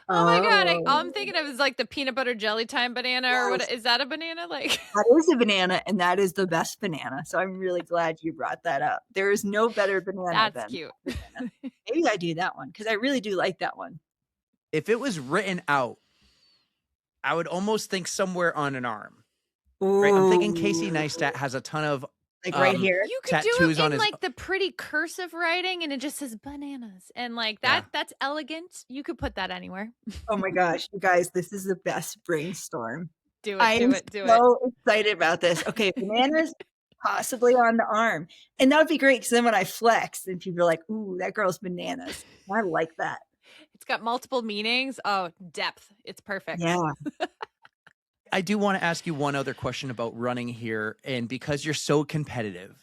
Oh my God. All I'm thinking of is like the peanut butter jelly time banana or what? Is that a banana? Like that is a banana and that is the best banana. So I'm really glad you brought that up. There is no better banana that's cute. Maybe I do that one because I really do like that one. If it was written out, I would almost think somewhere on an arm. Right? I'm thinking Casey Neistat has a ton of like right here. You could do it in like the pretty cursive writing and it just says bananas. And like that's elegant. You could put that anywhere. Oh my gosh, you guys, this is the best brainstorm. Do it. So excited about this. Okay, bananas possibly on the arm. And that would be great because then when I flex, then people are like, ooh, that girl's bananas. I like that. It's got multiple meanings. Oh, depth. It's perfect. Yeah. I do want to ask you one other question about running here. And because you're so competitive,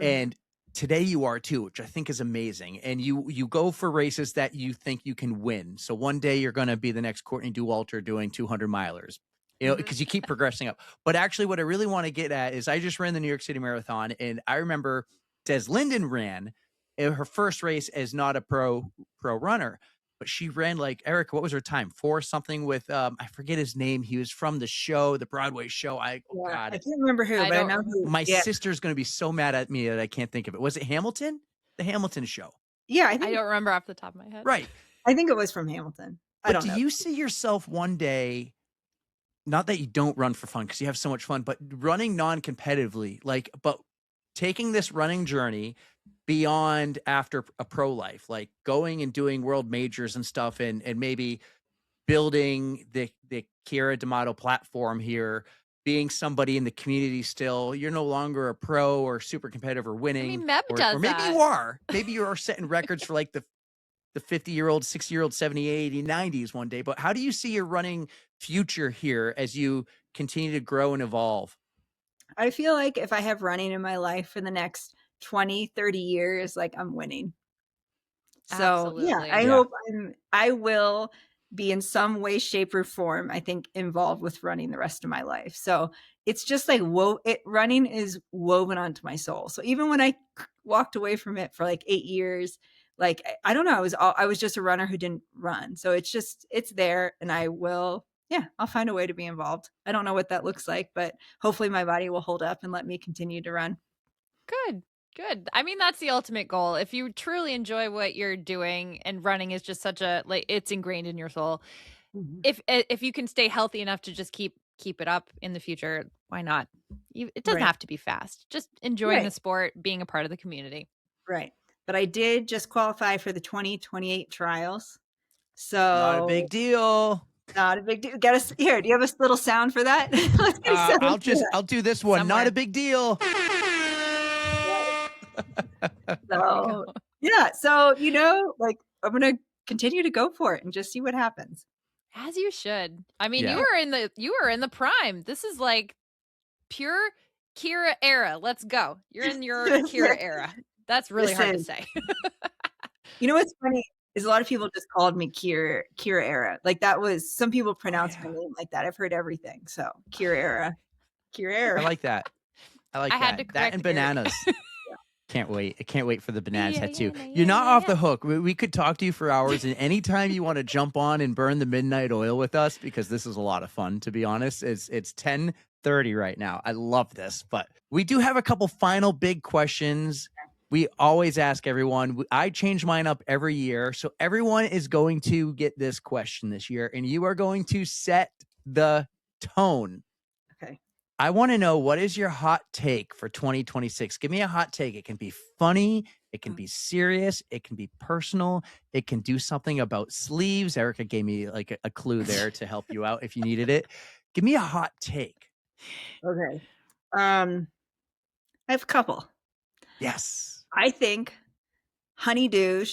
and today you are too, which I think is amazing. And you go for races that you think you can win. So one day you're going to be the next Courtney Dauwalter doing 200 milers, because you keep progressing up. But actually what I really want to get at is I just ran the New York City Marathon. And I remember Des Linden ran her first race as not a pro runner. But she ran like, Eric, what was her time? 4 something with, I forget his name. He was from the show, the Broadway show. I can't remember who, but I know who. My sister's going to be so mad at me that I can't think of it. Was it Hamilton? The Hamilton show. Yeah. I don't remember off the top of my head. Right. I think it was from Hamilton. But do you see yourself one day, not that you don't run for fun because you have so much fun, but running non-competitively, but taking this running journey beyond after a pro life, like going and doing world majors and stuff and maybe building the Keira D'Amato platform here, being somebody in the community still. You're no longer a pro or super competitive or winning. I mean, Meb does or maybe that. you are. Maybe you are setting records for like the 50-year-old, 60-year-old, 70, 80, 90s one day. But how do you see your running future here as you continue to grow and evolve? I feel like if I have running in my life for the next 20, 30 years, like I'm winning. So I hope I will be in some way, shape, or form, I think, involved with running the rest of my life. So it's just like running is woven onto my soul. So even when I walked away from it for like 8 years. Like, I don't know. I was just a runner who didn't run. So it's there, and I'll find a way to be involved. I don't know what that looks like, but hopefully my body will hold up and let me continue to run. Good. I mean, that's the ultimate goal. If you truly enjoy what you're doing, and running is just such a, like, it's ingrained in your soul. If you can stay healthy enough to just keep it up in the future, why not? It doesn't Right. have to be fast. Just enjoying the Right. sport, being a part of the community. Right. But I did just qualify for the 2028 trials. So Not a big deal. not a big deal. Get us here. Do you have a little sound for that? Let's get a sound for that. I'll do this one. Somewhere. Not a big deal. So yeah. So, like, I'm going to continue to go for it and just see what happens. As you should. I mean, Yeah. you were in the prime. This is like pure Keira era. Let's go. You're in your Keira era. That's really hard to say. You know what's funny is a lot of people just called me Keira era. Like, that was, some people pronounce my name like that. I've heard everything. So Keira era. I like that. I had to that correct and your- bananas. Can't wait. I can't wait for the banana Yeah, tattoo. yeah, You're not yeah, off yeah. the hook. We could talk to you for hours, and anytime you want to jump on and burn the midnight oil with us, because this is a lot of fun, to be honest. It's 10:30 right now. I love this, but we do have a couple final big questions. We always ask everyone. I change mine up every year, so everyone is going to get this question this year, and you are going to set the tone. Okay. I want to know, what is your hot take for 2026? Give me a hot take. It can be funny. It can be serious. It can be personal. It can do something about sleeves. Erica gave me like a clue there to help you out if you needed it. Give me a hot take. Okay. I have a couple. Yes. I think honeydew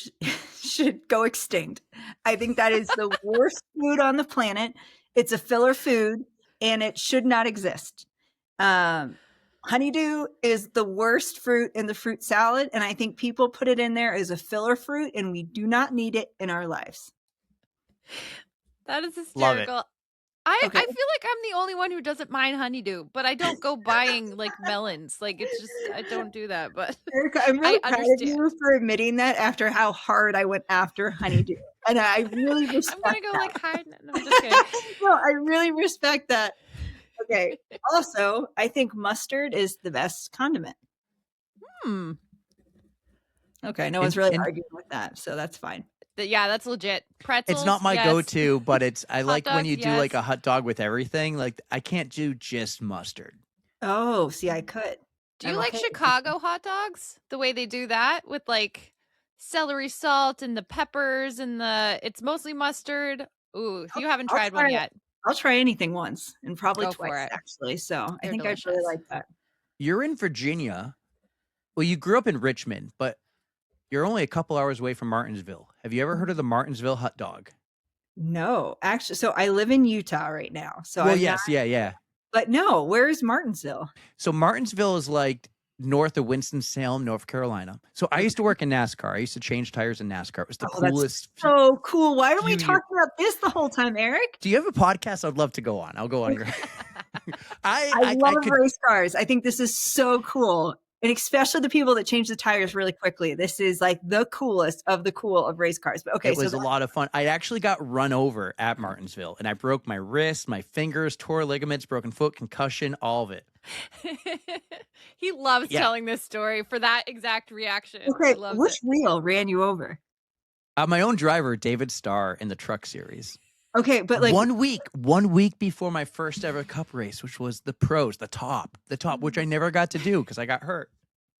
should go extinct. I think that is the worst food on the planet. It's a filler food, and it should not exist. Honeydew is the worst fruit in the fruit salad, and I think people put it in there as a filler fruit, and we do not need it in our lives. That is Love it. hysterical. I Okay. feel like I'm the only one who doesn't mind honeydew, but I don't go buying like melons. Like, it's just, I don't do that. But Erica, I'm really I proud of understand. you for admitting that after how hard I went after honeydew. And I really I'm respect gonna go that. like hide. No, I'm just kidding. No, I really respect that. Okay. Also, I think mustard is the best condiment. Okay, no one's really And- arguing with that, so that's fine. Yeah, that's legit. Pretzels. It's not my yes. go-to, but I like when dogs, you do like yes. a hot dog with everything. Like, I can't do just mustard. Oh, see, I could. Do you I'm like okay with Chicago hot dogs? The way they do that with like celery salt and the peppers and it's mostly mustard. Ooh, you haven't I'll tried try one it. yet. I'll try anything once, and probably Go for twice, it. actually. So I They're think I'd really delicious. like that. You're in Virginia. Well, you grew up in Richmond, but you're only a couple hours away from Martinsville. Have you ever heard of the Martinsville hot dog? No, actually, so I live in Utah right now. So Well, I'm yes, not, yeah. but no, where's Martinsville? So Martinsville is like north of Winston-Salem, North Carolina. So I used to work in NASCAR. I used to change tires in NASCAR. It was the Oh, that's coolest. so cool. Why don't we few talk about this the whole time, Eric? Do you have a podcast? I'd love to go on. I'll go on your. I love race cars. I think this is so cool. And especially the people that change the tires really quickly. This is like the coolest of the cool of race cars. But okay, It was a lot of fun. I actually got run over at Martinsville, and I broke my wrist, my fingers, tore ligaments, broken foot, concussion, all of it. He loves Yeah. telling this story for that exact reaction. Okay, He loves which it. wheel ran you over? My own driver, David Starr, in the truck series. Okay, but like 1 week before my first ever cup race, which was the pros, the top, which I never got to do because I got hurt.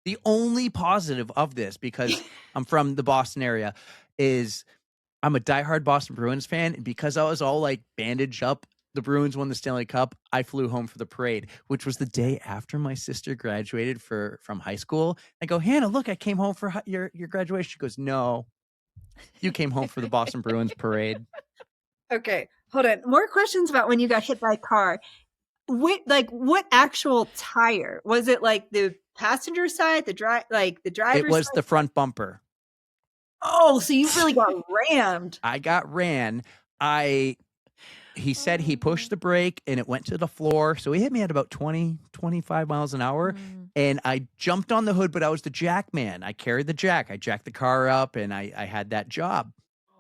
The only positive of this, because I'm from the Boston area, is I'm a diehard Boston Bruins fan. And because I was all like bandaged up, the Bruins won the Stanley Cup, I flew home for the parade, which was the day after my sister graduated from high school. I go, Hannah, look, I came home for your graduation. She goes, no, you came home for the Boston Bruins parade. okay, hold on. More questions about when you got hit by a car. What actual tire? Was it like the passenger side, the driver's It was side? the front bumper. Oh, so you really got rammed. I got ran. He said he pushed the brake and it went to the floor. So he hit me at about 20, 25 miles an hour. And I jumped on the hood, but I was the jack man. I carried the jack. I jacked the car up, and I had that job.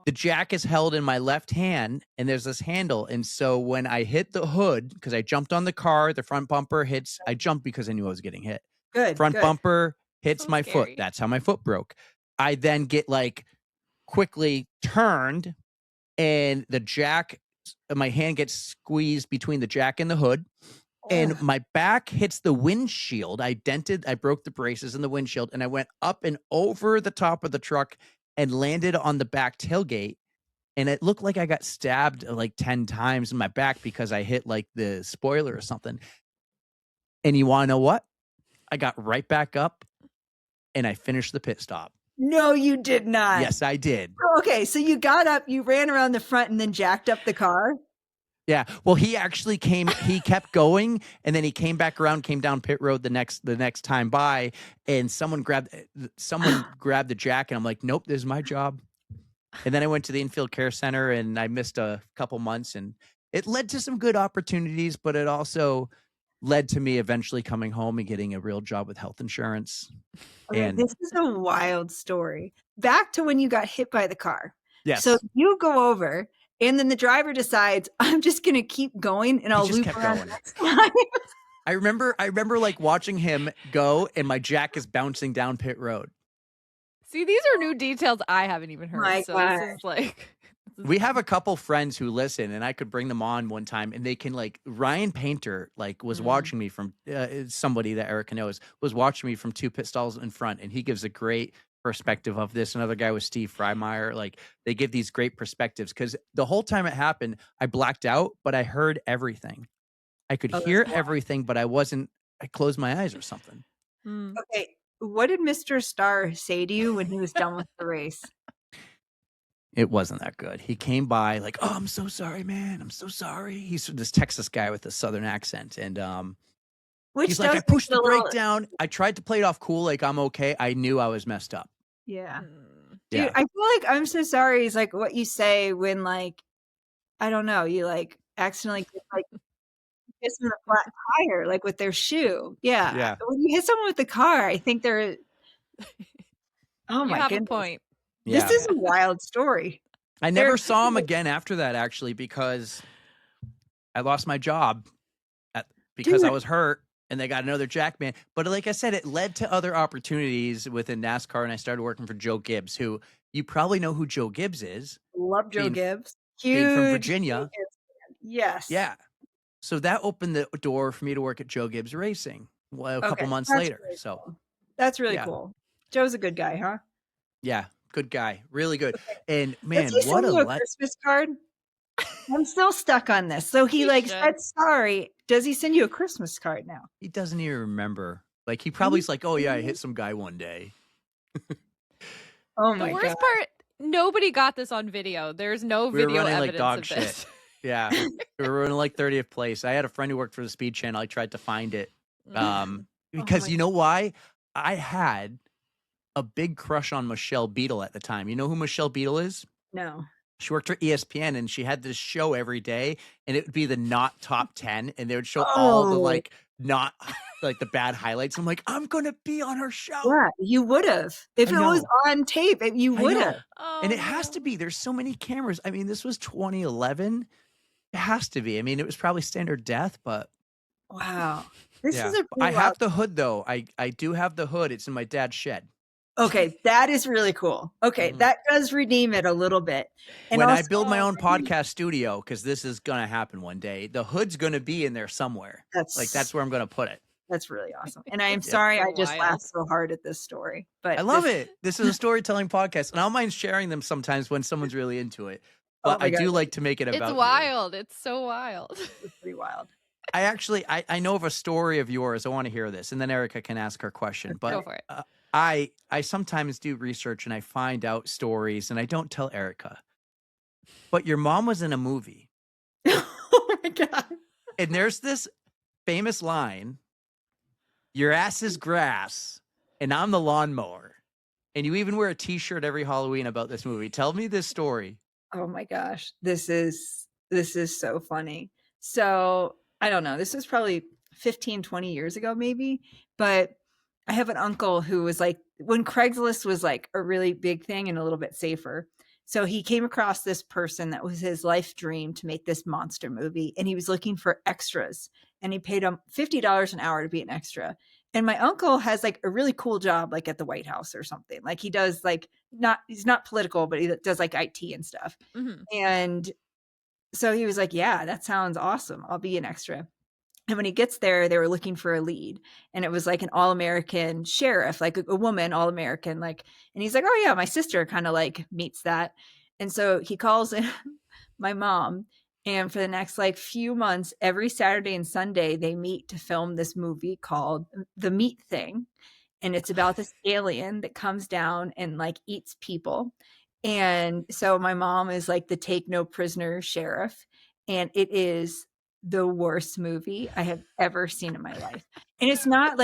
The jack is held in my left hand, and there's this handle. And so when I hit the hood, because I jumped on the car, the front bumper hits. I jumped because I knew I was getting hit. Good. Front bumper hits So my scary. foot. That's how my foot broke. I then get like quickly turned, and the jack, my hand gets squeezed between the jack and the hood. And my back hits the windshield. I broke the braces in the windshield, and I went up and over the top of the truck and landed on the back tailgate. And it looked like I got stabbed like 10 times in my back because I hit like the spoiler or something. And you want to know what? I got right back up and I finished the pit stop. No, you did not. Yes, I did. Okay, so you got up, you ran around the front, and then jacked up the car. Yeah. Well, he actually he kept going, and then he came back around, came down pit road the next time by, and someone grabbed the jack, and I'm like, nope, this is my job. And then I went to the infield care center, and I missed a couple months, and it led to some good opportunities, but it also led to me eventually coming home and getting a real job with health insurance. Okay, And this is a wild story. Back to when you got hit by the car. yes, So you go over, and then the driver decides, I'm just going to keep going, and I'll just loop kept around going. the next time. I remember like watching him go, and my jack is bouncing down pit road. See, these are new details I haven't even heard. My So gosh. this is like We have a couple friends who listen, and I could bring them on one time, and they can like Ryan Painter was watching me from somebody that Erica knows was watching me from 2 pit stalls in front, and he gives a great perspective of this. Another guy was Steve Freimeyer. Like they give these great perspectives because the whole time it happened, I blacked out, but I heard everything. I could hear everything, but I closed my eyes or something. Okay, what did Mr. Starr say to you when he was done with the race? It wasn't that good. He came by like, oh, I'm so sorry, man. I'm so sorry. He's this Texas guy with a Southern accent. And he's like, I pushed the brake down. I tried to play it off cool, like I'm okay. I knew I was messed up. Yeah. Yeah. Dude, I feel like I'm so sorry is like what you say when like, I don't know, you like accidentally like hit someone with a flat tire, like with their shoe. Yeah. Yeah. When you hit someone with the car, I think they're oh you my have goodness. a point. This is a wild story. I never saw him again after that, actually, because I lost my job because I was hurt, and they got another jackman. But like I said, it led to other opportunities within NASCAR, and I started working for Joe Gibbs, who you probably know who Joe Gibbs is. Love Joe Gibbs. Being from Huge Virginia. Yes. Yeah. So that opened the door for me to work at Joe Gibbs Racing a couple months later. Really so cool. That's really cool. Joe's a good guy, huh? Yeah, good guy. Really good. And man, Does he what send you a Christmas card? I'm still stuck on this. So he like said sorry. Does he send you a Christmas card now? He doesn't even remember. Like he probably's like, oh yeah, I hit some guy one day. Oh my god. The worst part, nobody got this on video. There's no video running evidence like dog of shit. this. Yeah. We were running like 30th place. I had a friend who worked for the Speed Channel. I tried to find it. Because you know why? I had a big crush on Michelle Beadle at the time. You know who Michelle Beadle is? No. She worked for ESPN, and she had this show every day, and it would be the not top 10, and they would show all the like not like the bad highlights. I'm like, I'm gonna be on her show. Yeah, you would have. If it was on tape, you would have. And it has to be. There's so many cameras. I mean, this was 2011. It has to be. I mean, it was probably standard depth, but wow. This is a I have the hood though. I do have the hood. It's in my dad's shed. Okay, that is really cool. Okay, that does redeem it a little bit. And when also, I build my own podcast studio, because this is gonna happen one day, the hood's gonna be in there somewhere. That's where I'm gonna put it. That's really awesome. And I am sorry I just laughed so hard at this story. But I love it. This is a storytelling podcast, and I don't mind sharing them sometimes when someone's really into it. But I do like to make it about It's wild. It's so wild. It's pretty wild. I know of a story of yours. I want to hear this, and then Erica can ask her question. But go for it. I sometimes do research and I find out stories, and I don't tell Erica. But your mom was in a movie. Oh my god! And there's this famous line: "Your ass is grass, and I'm the lawnmower." And you even wear a T-shirt every Halloween about this movie. Tell me this story. Oh my gosh, this is so funny. So I don't know. This was probably 15, 20 years ago, maybe. But I have an uncle who was like, when Craigslist was like a really big thing and a little bit safer. So he came across this person that was his life dream to make this monster movie. And he was looking for extras and he paid him $50 an hour to be an extra. And my uncle has like a really cool job, like at the White House or something. Like he does like he's not political, but he does like IT and stuff. Mm-hmm. And so he was like, yeah, that sounds awesome. I'll be an extra. And when he gets there, they were looking for a lead. And it was like an all-American sheriff, like a woman, all-American. Like, and he's like, oh yeah, my sister kind of like meets that. And so he calls in my mom. And for the next like few months, every Saturday and Sunday, they meet to film this movie called The Meat Thing. And it's about this alien that comes down and like eats people. And so my mom is like the take no prisoner sheriff. And it is the worst movie I have ever seen in my life. And it's not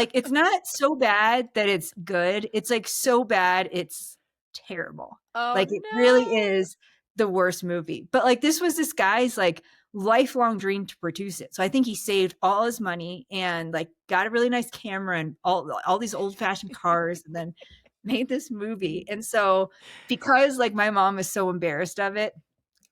so bad that it's good. It's like so bad it's terrible. Oh, Like it no. really is the worst movie. But like this was this guy's like lifelong dream to produce it. So I think he saved all his money and like got a really nice camera and all these old-fashioned cars and then made this movie. And so because like my mom is so embarrassed of it,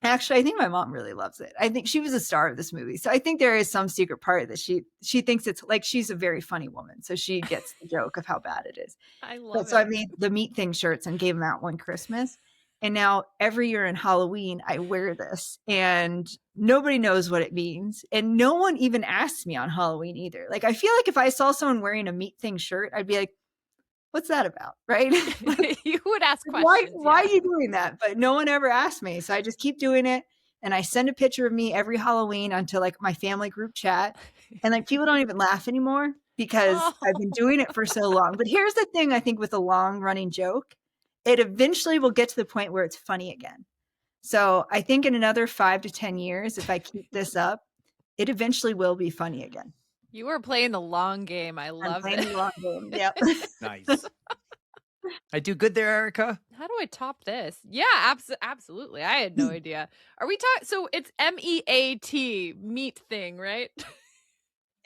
actually, I think my mom really loves it. I think she was a star of this movie. So I think there is some secret part that she thinks it's like she's a very funny woman. So she gets the joke of how bad it is. I love But it. so I made the Meat Thing shirts and gave them out one Christmas. And now every year in Halloween, I wear this and nobody knows what it means. And no one even asks me on Halloween either. Like, I feel like if I saw someone wearing a Meat Thing shirt, I'd be like, what's that about? Right? Like, You would ask questions. why are you doing that? But no one ever asked me. So I just keep doing it. And I send a picture of me every Halloween onto like my family group chat. And like people don't even laugh anymore because I've been doing it for so long. But here's the thing, I think with a long running joke, it eventually will get to the point where it's funny again. So I think in another 5 to 10 years, if I keep this up, it eventually will be funny again. You are playing the long game. I I'm love playing it. the long game. Yep. Nice. I do good there, Erica. How do I top this? Yeah, absolutely. I had no idea. Are we talking? So it's MEAT, meat thing, right?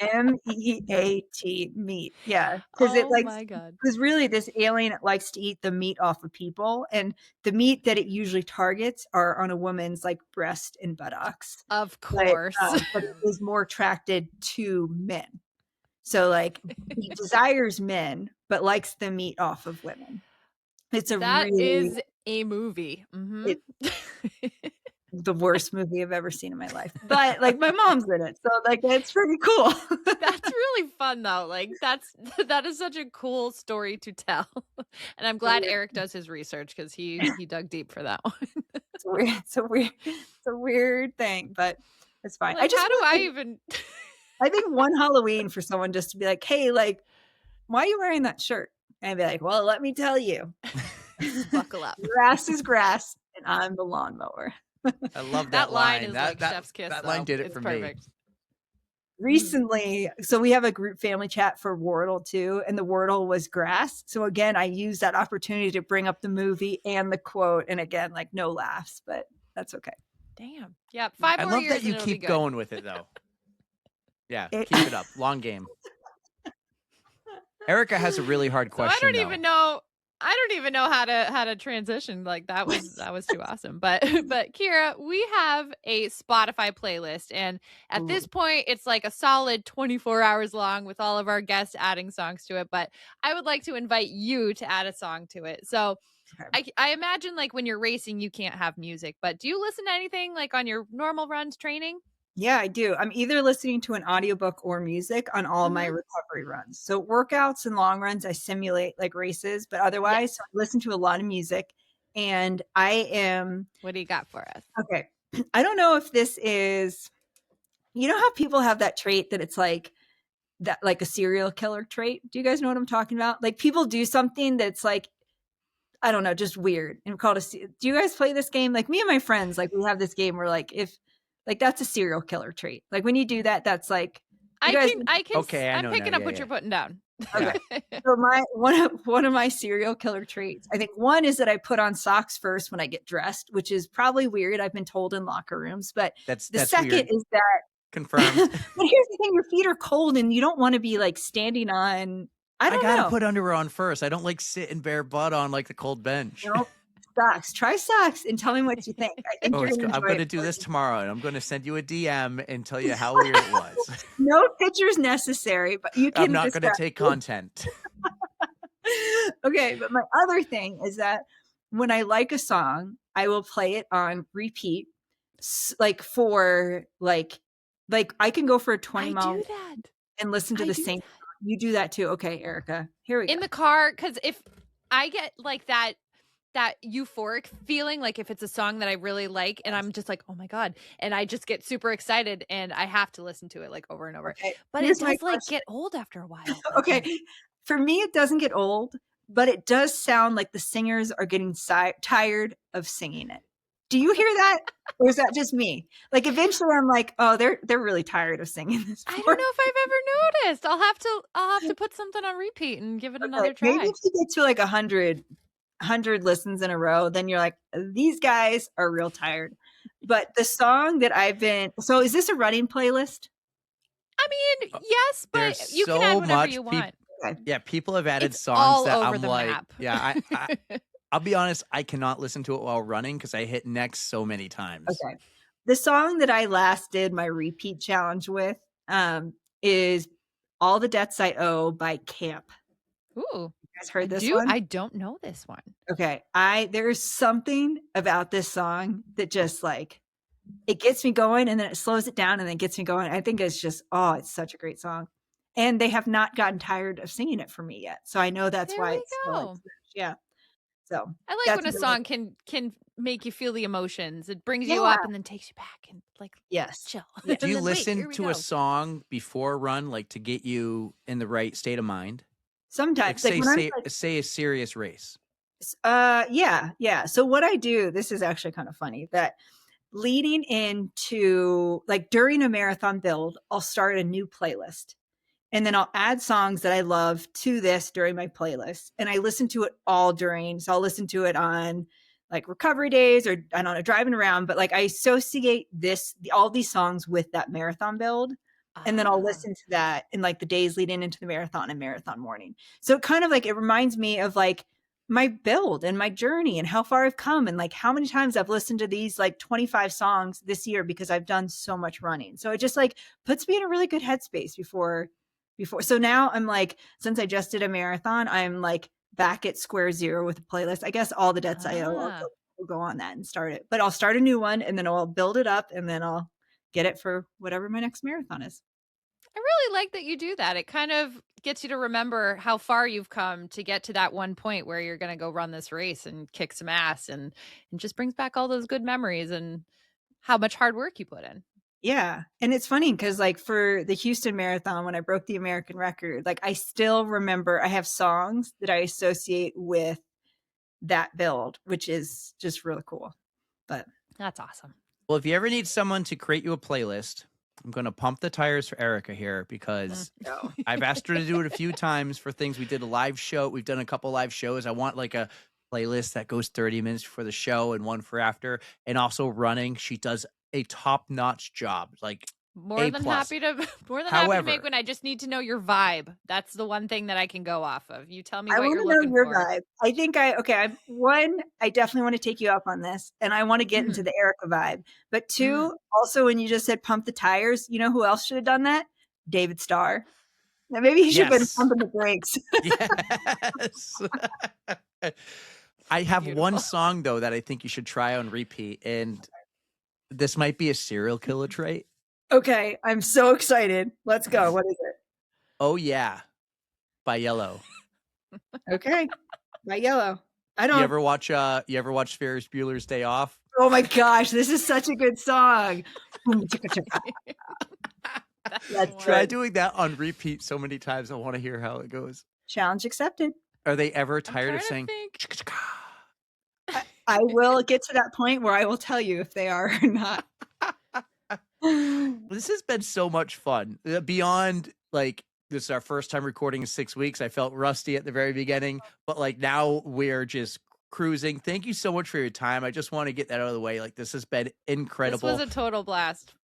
MEAT, meat. Yeah. Because it Oh like, my God. because really this alien likes to eat the meat off of people. And the meat that it usually targets are on a woman's like breast and buttocks. Of course. But it is more attracted to men. So like he desires men, but likes the meat off of women. It's That is a movie. Mm-hmm. The worst movie I've ever seen in my life. But like my mom's in it. So like it's pretty cool. That's really fun though. Like that is such a cool story to tell. And I'm glad Eric does his research because he dug deep for that one. It's a weird thing, but it's fine. Like, I think one Halloween for someone just to be like, hey, like, why are you wearing that shirt? And I'd be like, well, let me tell you. Buckle up. Grass is grass and I'm the lawnmower. I love that line. line. Is like chef's kiss. That though. line did it it's for perfect. me. Recently, so we have a group family chat for Wordle too, and the Wordle was grass. So again, I used that opportunity to bring up the movie and the quote, and again, like no laughs, but that's okay. Damn. Yeah. 5 more years. I love that you keep going with it though. Yeah, keep it up. Long game. Erica has a really hard question. I don't even know how to transition. Like that was too awesome. But Keira, we have a Spotify playlist, and at this point, it's like a solid 24 hours long with all of our guests adding songs to it. But I would like to invite you to add a song to it. So I imagine like when you're racing, you can't have music, but do you listen to anything like on your normal runs training? Yeah, I do. I'm either listening to an audiobook or music on all my recovery runs. So workouts and long runs, I simulate like races, but otherwise, so I listen to a lot of music. And I am. What do you got for us? Okay. I don't know if this is, you know how people have that trait that it's like that, like a serial killer trait. Do you guys know what I'm talking about? Like people do something that's like, I don't know, just weird and called do you guys play this game? Like me and my friends, like we have this game where like, if like that's a serial killer trait. Like when you do that, that's like I can Okay, I'm picking up what you're putting down. Okay. So one of my serial killer traits, I think one is that I put on socks first when I get dressed, which is probably weird. I've been told in locker rooms, but that's second weird. is that confirmed. But here's the thing, your feet are cold and you don't want to be like standing on I I don't gotta know. put underwear on first. I don't like sitting bare butt on like the cold bench. Nope. Socks. Try socks and tell me what you think. I think Oh, you're going to I'm enjoy gonna it. do this tomorrow, and I'm gonna send you a DM and tell you how weird it was. No pictures necessary, but you I'm can not gonna describe. take content. Okay, but my other thing is that when I like a song, I will play it on repeat, like for like I can go for a 20-mile do that. and listen to I the do same. that. You do that too. Okay, Erica. Here we go. In the car, because if I get like that euphoric feeling, like if it's a song that I really like and I'm just like, oh my God, and I just get super excited and I have to listen to it like over and over. Okay, But here's it my does like question. get old after a while. Okay, for me, it doesn't get old, but it does sound like the singers are getting tired of singing it. Do you hear that? Or is that just me? Like eventually I'm like, oh, they're really tired of singing this. I don't know if I've ever noticed. I'll have to put something on repeat and give it another try. Maybe if you get to like 100 listens in a row, then you're like, these guys are real tired. But the song that so is this a running playlist? I mean, yes, but There's you can so add whatever much you want. Okay. Yeah, people have added It's songs all that over I'm the like, map. yeah, I'll be honest, I cannot listen to it while running because I hit next so many times. Okay. The song that I last did my repeat challenge with is All the Debts I Owe by Camp. Ooh. You guys heard this one? I don't know this one. Okay. There's something about this song that just like it gets me going and then it slows it down and then gets me going. I think it's just, oh, it's such a great song. And they have not gotten tired of singing it for me yet. So I know that's There why we it's still go. like, yeah. So I like that's when a really- song can make you feel the emotions. It brings you Yeah. up and then takes you back and like Yes. chill. Yeah. Do you And then, wait, here listen we to go. a song before a run, like to get you in the right state of mind? Sometimes Like like when I'm like, say a serious race. yeah. So what I do, this is actually kind of funny that leading into like during a marathon build, I'll start a new playlist. And then I'll add songs that I love to this during my playlist. And I listen to it all during. So I'll listen to it on like recovery days or I don't know, driving around. But like I associate all these songs with that marathon build. And then I'll listen to that in like the days leading into the marathon and marathon morning. So it kind of like it reminds me of like my build and my journey and how far I've come and like how many times I've listened to these like 25 songs this year because I've done so much running. So it just like puts me in a really good headspace before. So now I'm like, since I just did a marathon, I'm like back at square zero with a playlist. I guess All the Debts I Owe, I'll go on that and start it. But I'll start a new one and then I'll build it up and then I'll get it for whatever my next marathon is. I really like that you do that. It kind of gets you to remember how far you've come to get to that one point where you're going to go run this race and kick some ass and just brings back all those good memories and how much hard work you put in. Yeah. And it's funny because like for the Houston Marathon, when I broke the American record, like I still remember I have songs that I associate with that build, which is just really cool. But that's awesome. Well, if you ever need someone to create you a playlist, I'm going to pump the tires for Erica here because I've asked her to do it a few times for things. We did a live show. We've done a couple live shows. I want like a playlist that goes 30 minutes for the show and one for after. And also running. She does a top-notch job. Like more than happy to make when I just need to know your vibe. That's the one thing that I can go off of. You tell me what you're looking for. Vibe. I think I definitely want to take you up on this and I want to get into the Erica vibe. But two, also when you just said pump the tires, you know who else should have done that? David Starr. Now maybe he should have been pumping the brakes. Yes. I have one song though that I think you should try on repeat, and this might be a serial killer trait. Okay, I'm so excited. Let's go. What is it? Oh yeah, by Yellow. Okay, by Yellow. I don't. You ever watch Ferris Bueller's Day Off? Oh my gosh, this is such a good song. Let's try doing that on repeat so many times. I want to hear how it goes. Challenge accepted. Are they ever tired of saying? I will get to that point where I will tell you if they are or not. This has been so much fun. Beyond like this is our first time recording in 6 weeks. I felt rusty at the very beginning, but like now we're just cruising. Thank you so much for your time. I just want to get that out of the way. Like this has been incredible. This was a total blast.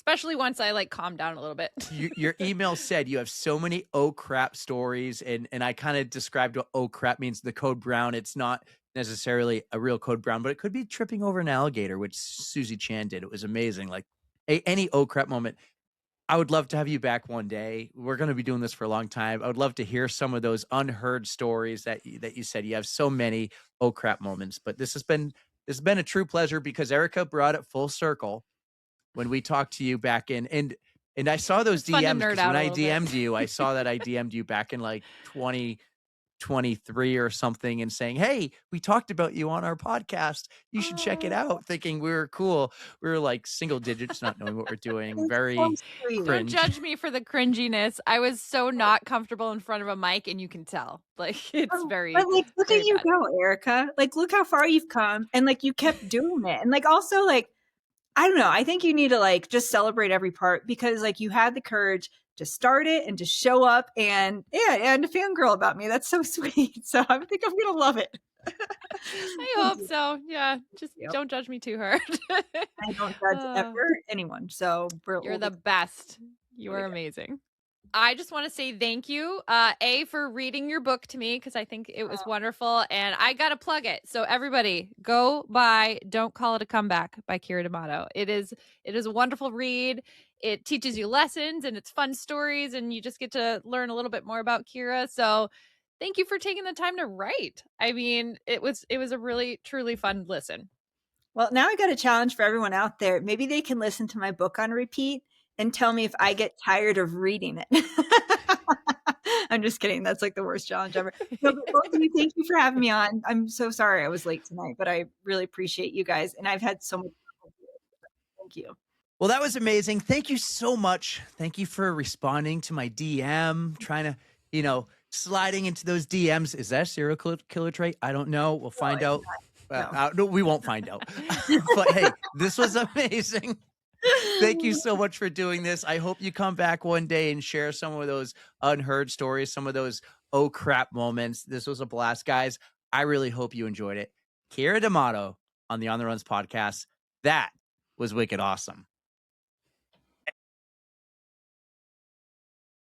especially once I like calm down a little bit. Your email said you have so many oh crap stories, and I kind of described what oh crap means. The code brown, it's not necessarily a real code brown, but it could be tripping over an alligator, which Susie Chan did. It was amazing. Like any oh crap moment. I would love to have you back one day. We're going to be doing this for a long time. I would love to hear some of those unheard stories that you said. You have so many oh crap moments, but this has been a true pleasure because Erica brought it full circle when we talked to you back in, and I saw those It's fun to DMs nerd because out when a I little bit. DM'd you, I saw that I DM'd you back in like 2023 or something and saying, "Hey, we talked about you on our podcast. You should check it out." Thinking we were cool. We were like single digits, not knowing what we're doing. That's Very so sweet. Don't cringe. judge me for the cringiness. I was so not comfortable in front of a mic, and you can tell. Like it's very, But like, look very at you bad. go, Erica. Like, look how far you've come, and like you kept doing it, and like also like I don't know. I think you need to like just celebrate every part because like you had the courage to start it and to show up and and to fangirl about me. That's so sweet. So I think I'm gonna love it. I hope so. Yeah, just Yep. don't judge me too hard. I don't judge ever anyone. So You're the best. You are amazing. I just want to say thank you, A, for reading your book to me because I think it was wonderful, and I gotta plug it. So everybody, go buy "Don't Call It a Comeback" by Keira D'Amato. It is a wonderful read. It teaches you lessons and it's fun stories, and you just get to learn a little bit more about Keira. So thank you for taking the time to write. I mean, it was a really truly fun listen. Well, now I got a challenge for everyone out there. Maybe they can listen to my book on repeat and tell me if I get tired of reading it. I'm just kidding. That's like the worst challenge ever. No, but both of you, thank you for having me on. I'm so sorry I was late tonight, but I really appreciate you guys. And I've had so much fun. Thank you. Well, that was amazing. Thank you so much. Thank you for responding to my DM, trying to, sliding into those DMs. Is that a serial killer trait? I don't know. We'll find out. No, we won't find out. But hey, this was amazing. Thank you so much for doing this. I hope you come back one day and share some of those unheard stories, some of those oh crap moments. This was a blast, guys. I really hope you enjoyed it. Keira D'Amato on the On the Runs podcast. That was wicked awesome.